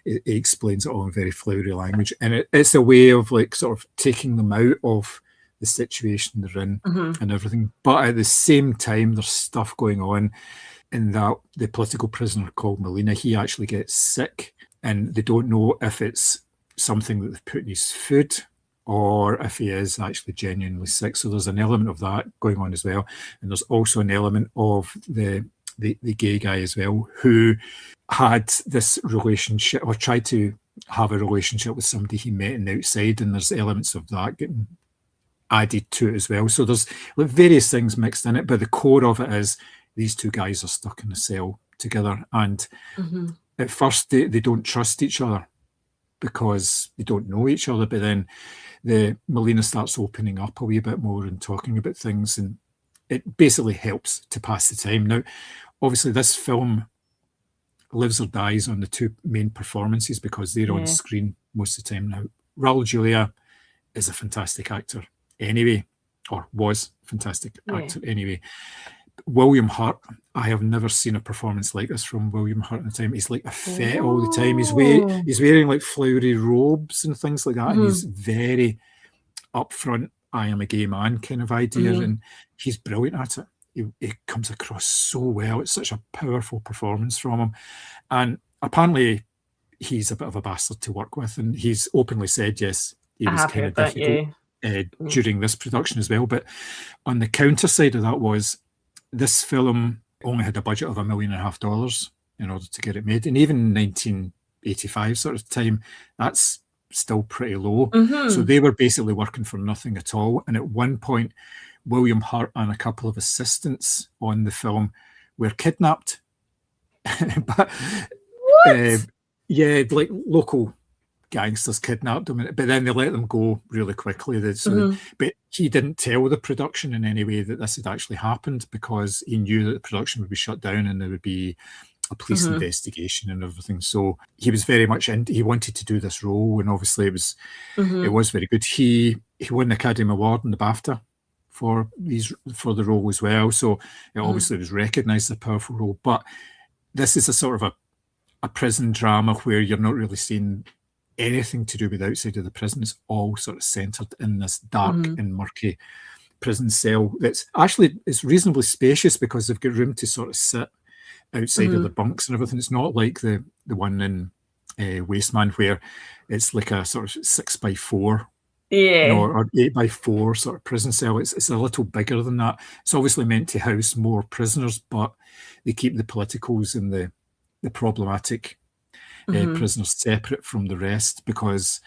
it explains it all in very flowery language, and it's a way of like sort of taking them out of the situation they're in and everything. But at the same time, there's stuff going on in that the political prisoner called Molina, he actually gets sick, and they don't know if it's something that they've put in his food or if he is actually genuinely sick. So there's an element of that going on as well. And there's also an element of the gay guy as well, who had this relationship or tried to have a relationship with somebody he met in the outside, and there's elements of that getting added to it as well. So there's like various things mixed in it, but the core of it is these two guys are stuck in a cell together, and at first they don't trust each other because they don't know each other, but then the Molina starts opening up a wee bit more and talking about things, and it basically helps to pass the time. Now, obviously this film lives or dies on the two main performances because they're on screen most of the time now. Raul Julia is a fantastic actor anyway, or was a fantastic actor anyway. William Hurt, I have never seen a performance like this from William Hurt in the time. He's like a fete all the time. He's wearing like flowery robes and things like that, and he's very upfront, I am a gay man kind of idea, and he's brilliant at it. He comes across so well. It's such a powerful performance from him, and apparently he's a bit of a bastard to work with, and he's openly said yes, he was kind of difficult during this production as well. But on the counter side of that was, this film only had a budget of $1.5 million in order to get it made. And even in 1985 sort of time, that's still pretty low. So they were basically working for nothing at all. And at one point, William Hurt and a couple of assistants on the film were kidnapped. But like local gangsters kidnapped them, but then they let them go really quickly. But he didn't tell the production in any way that this had actually happened, because he knew that the production would be shut down and there would be a police investigation and everything. So he was very much he wanted to do this role, and obviously it was very good. He won the Academy Award and the BAFTA for the role as well. So it obviously was recognised as a powerful role. But this is a sort of a prison drama where you're not really seeing anything to do with outside of the prison. It's all sort of centred in this dark and murky prison cell. It's reasonably spacious because they've got room to sort of sit outside of the bunks and everything. It's not like the one in Wasteman, where it's like a sort of 6x4 or 8x4 sort of prison cell. It's a little bigger than that. It's obviously meant to house more prisoners, but they keep the politicals and the problematic prisoners separate from the rest, because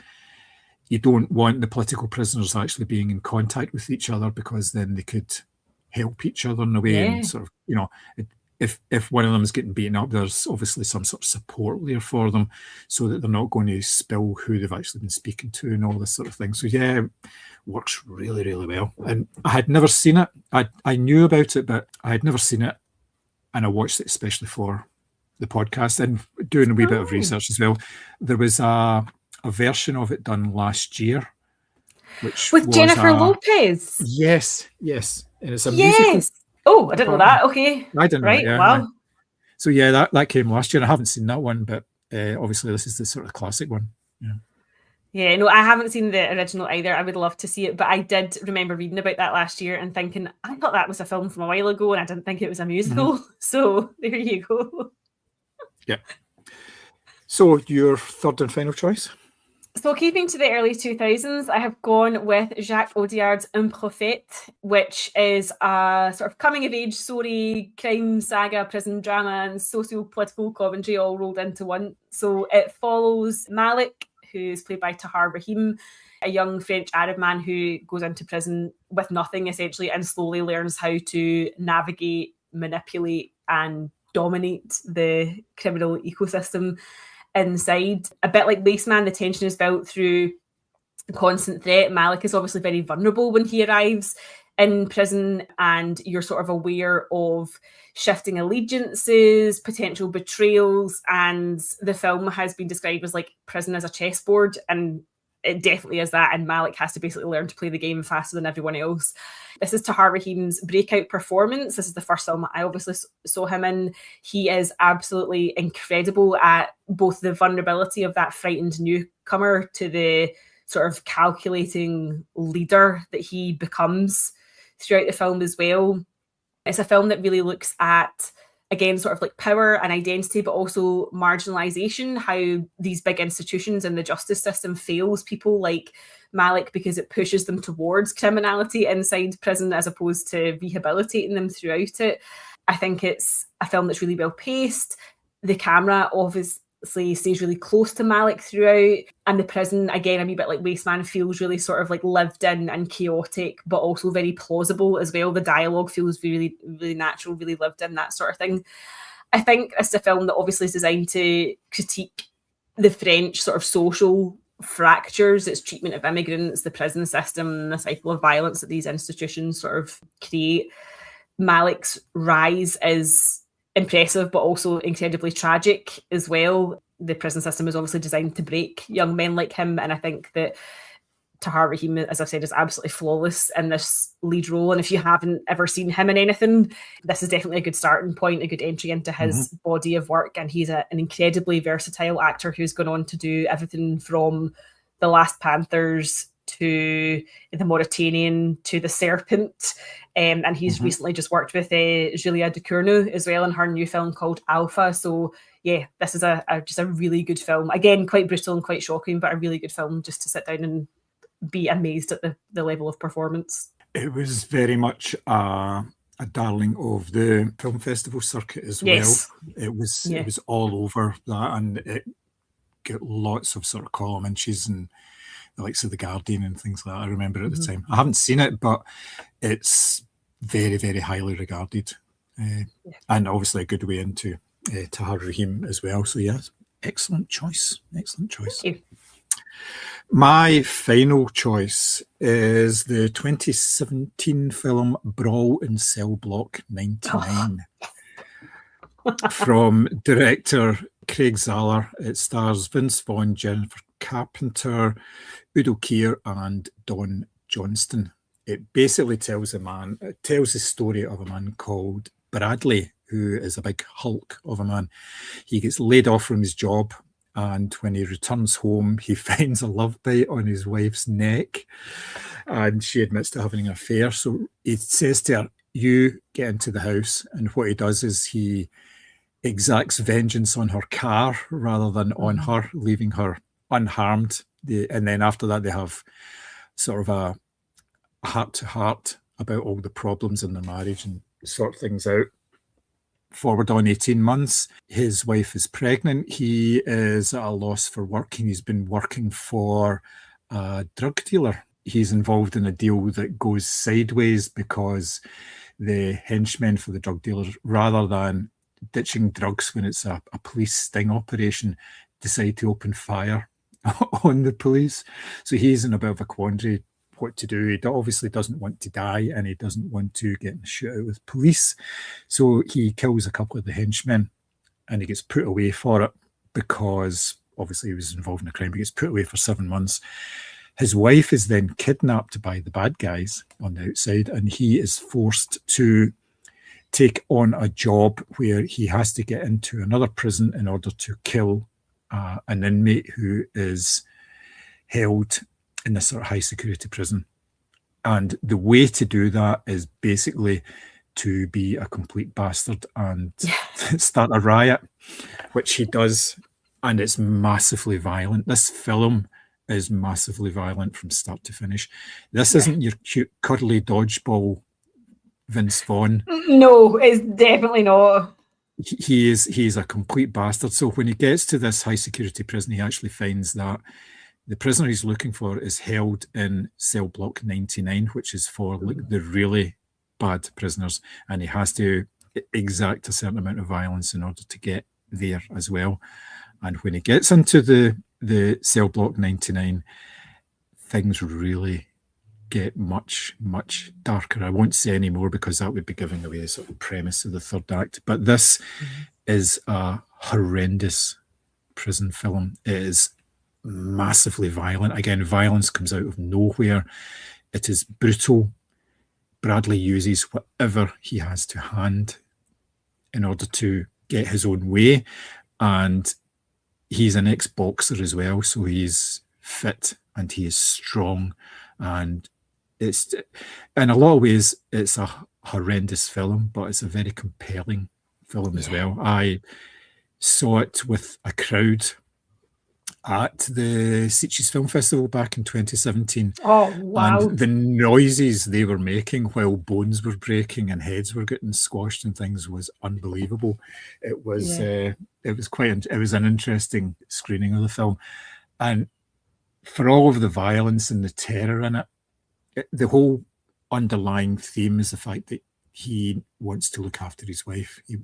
you don't want the political prisoners actually being in contact with each other, because then they could help each other in a way. And sort of, if one of them is getting beaten up, there's obviously some sort of support there for them, so that they're not going to spill who they've actually been speaking to and all this sort of thing. So it works really, really well. And I had never seen it. I knew about it, but I had never seen it, and I watched it especially for the podcast and doing a wee bit of research as well. There was a version of it done last year, which with Jennifer Lopez. Yes, and it's a musical. Oh, I didn't know that. Okay, I didn't know. Right, that, wow. So that came last year. I haven't seen that one, but obviously this is the sort of classic one. Yeah, no, I haven't seen the original either. I would love to see it, but I did remember reading about that last year and thinking, I thought that was a film from a while ago and I didn't think it was a musical. So there you go. Yeah. So your third and final choice? So keeping to the early 2000s, I have gone with Jacques Audiard's Un Prophète, which is a sort of coming-of-age story, crime saga, prison drama, and socio-political commentary all rolled into one. So it follows Malik, who's played by Tahar Rahim, a young French Arab man who goes into prison with nothing, essentially, and slowly learns how to navigate, manipulate, and dominate the criminal ecosystem inside. A bit like Wasteman, the tension is built through constant threat. Malik is obviously very vulnerable when he arrives in prison, and you're sort of aware of shifting allegiances, potential betrayals, and the film has been described as like prison as a chessboard, and it definitely is that, and Malik has to basically learn to play the game faster than everyone else. This is Tahar Rahim's breakout performance. This is the first film I obviously saw him in. He is absolutely incredible at both the vulnerability of that frightened newcomer to the sort of calculating leader that he becomes throughout the film as well. It's a film that really looks at, again, sort of like power and identity, but also marginalization, how these big institutions and the justice system fails people like Malik because it pushes them towards criminality inside prison as opposed to rehabilitating them throughout it. I think it's a film that's really well paced. The camera obviously stays really close to Malik throughout, and the prison, again, a wee bit like Wasteman, feels really sort of like lived in and chaotic, but also very plausible as well. The dialogue feels really, really natural, really lived in, that sort of thing. I think it's a film that obviously is designed to critique the French sort of social fractures, its treatment of immigrants, the prison system, the cycle of violence that these institutions sort of create. Malik's rise is impressive, but also incredibly tragic as well. The prison system is obviously designed to break young men like him, and I think that Tahar Rahim, as I've said, is absolutely flawless in this lead role. And if you haven't ever seen him in anything, this is definitely a good starting point, a good entry into his body of work. And he's an incredibly versatile actor who's gone on to do everything from The Last Panthers to The Mauritanian to The Serpent. And he's recently just worked with Julia Ducournau as well in her new film called Alpha. So yeah, this is just a really good film. Again, quite brutal and quite shocking, but a really good film just to sit down and be amazed at the level of performance. It was very much a darling of the film festival circuit as well. It was all over that, and it got lots of sort of commentaries and the likes of The Guardian and things like that. I remember at the time. I haven't seen it, but it's very, very highly regarded. And obviously a good way into Tahar Rahim as well. So yeah, excellent choice. Excellent choice. Thank you. My final choice is the 2017 film Brawl in Cell Block 99 from director Craig Zahler. It stars Vince Vaughn, Jennifer Carpenter, Udo Kier, and Don Johnston. It basically tells the story of a man called Bradley, who is a big hulk of a man. He gets laid off from his job, and when he returns home, he finds a love bite on his wife's neck, and she admits to having an affair. So he says to her, "You get into the house," and what he does is he exacts vengeance on her car rather than on her, leaving her unharmed. And then after that, they have sort of a heart-to-heart about all the problems in their marriage and sort things out. Forward on 18 months, his wife is pregnant. He is at a loss for work, and he's been working for a drug dealer. He's involved in a deal that goes sideways because the henchmen for the drug dealer, rather than ditching drugs when it's a police sting operation, decide to open fire on the police. So he's in a bit of a quandary what to do. He obviously doesn't want to die, and he doesn't want to get in a shootout with police. So he kills a couple of the henchmen, and he gets put away for it because obviously he was involved in a crime. He gets put away for 7 months. His wife is then kidnapped by the bad guys on the outside, and he is forced to take on a job where he has to get into another prison in order to kill an inmate who is held in this sort of high security prison. And the way to do that is basically to be a complete bastard and start a riot, which he does. And it's massively violent. This film is massively violent from start to finish. This isn't your cute, cuddly dodgeball Vince Vaughn. No, it's definitely not. He is a complete bastard. So when he gets to this high security prison, he actually finds that the prisoner he's looking for is held in cell block 99, which is for like the really bad prisoners, and he has to exact a certain amount of violence in order to get there as well. And when he gets into the cell block 99, things really get much, much darker. I won't say any more because that would be giving away the sort of premise of the third act. But this is a horrendous prison film. It is massively violent. Again, violence comes out of nowhere. It is brutal. Bradley uses whatever he has to hand in order to get his own way. And he's an ex-boxer as well, so he's fit and he is strong. And it's, in a lot of ways, it's a horrendous film, but it's a very compelling film as well. I saw it with a crowd at the Sitges Film Festival back in 2017. Oh, wow. And the noises they were making while bones were breaking and heads were getting squashed and things was unbelievable. It was it was an interesting screening of the film. And for all of the violence and the terror in it, the whole underlying theme is the fact that he wants to look after his wife. He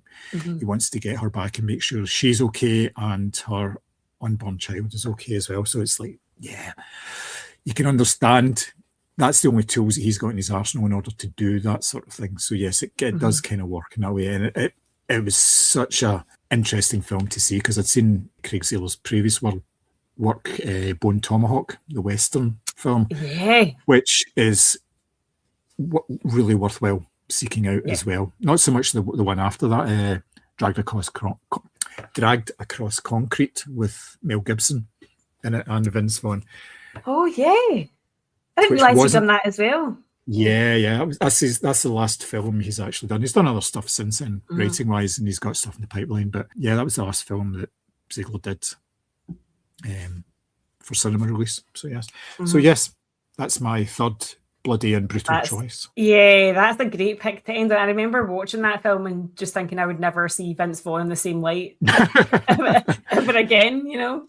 wants to get her back and make sure she's okay and her unborn child is okay as well. So it's like, yeah, you can understand that's the only tools that he's got in his arsenal in order to do that sort of thing. So yes, it does kind of work in that way. And it was such a interesting film to see because I'd seen Craig Saylor's previous work, Bone Tomahawk, the Western film, which is really worthwhile seeking out as well. Not so much the one after that, Dragged Across Concrete with Mel Gibson in it and Vince Vaughn. Oh, yeah. I didn't realise he'd done that as well. Yeah. That's the last film he's actually done. He's done other stuff since then, writing-wise, and he's got stuff in the pipeline. But yeah, that was the last film that Ziegler did for cinema release. So yes. So yes, that's my third bloody and brutal choice. Yeah, that's a great pick to end on. I remember watching that film and just thinking I would never see Vince Vaughn in the same light ever again, you know?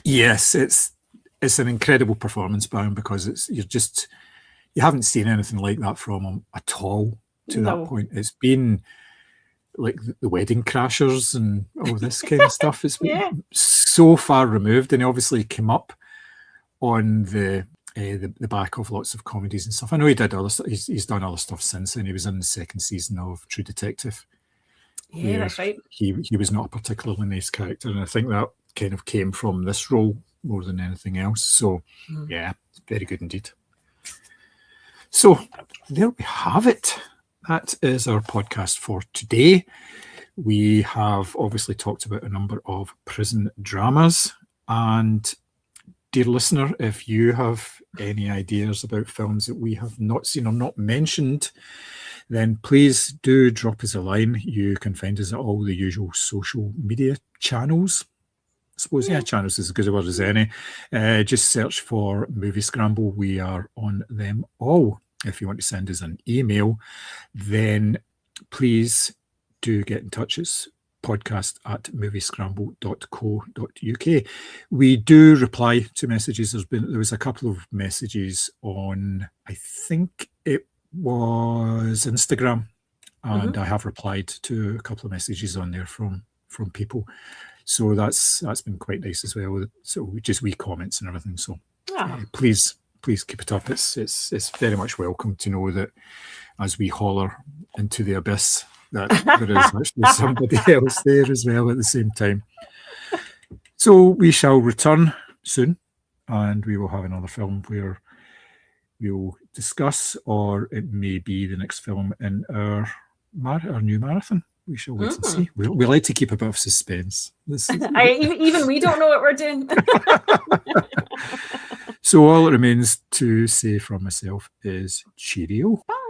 Yes, it's an incredible performance by him because you haven't seen anything like that from him at all to that point. It's been like the Wedding Crashers and all this kind of stuff. It's been so far removed, and he obviously came up on the back of lots of comedies and stuff. I know he did other stuff. He's done other stuff since, and he was in the second season of True Detective. Yeah, that's right. He was not a particularly nice character, and I think that kind of came from this role more than anything else. So, yeah, very good indeed. So, there we have it. That is our podcast for today. We have obviously talked about a number of prison dramas, and dear listener, if you have any ideas about films that we have not seen or not mentioned, then please do drop us a line. You can find us at all the usual social media channels. I suppose, channels is as good a word as any. Just search for Moviescramble. We are on them all. If you want to send us an email, then please do get in touch. It's podcast@moviescramble.co.uk. We do reply to messages. There was a couple of messages on, I think it was Instagram, and I have replied to a couple of messages on there from people. So that's been quite nice as well. So just wee comments and everything. So please keep it up. It's very much welcome to know that as we holler into the abyss, that there is actually somebody else there as well at the same time. So we shall return soon, and we will have another film where we will discuss, or it may be the next film in our new marathon. We shall wait and see. We like to keep a bit of suspense. Even we don't know what we're doing. So all it remains to say for myself is cheerio. Bye.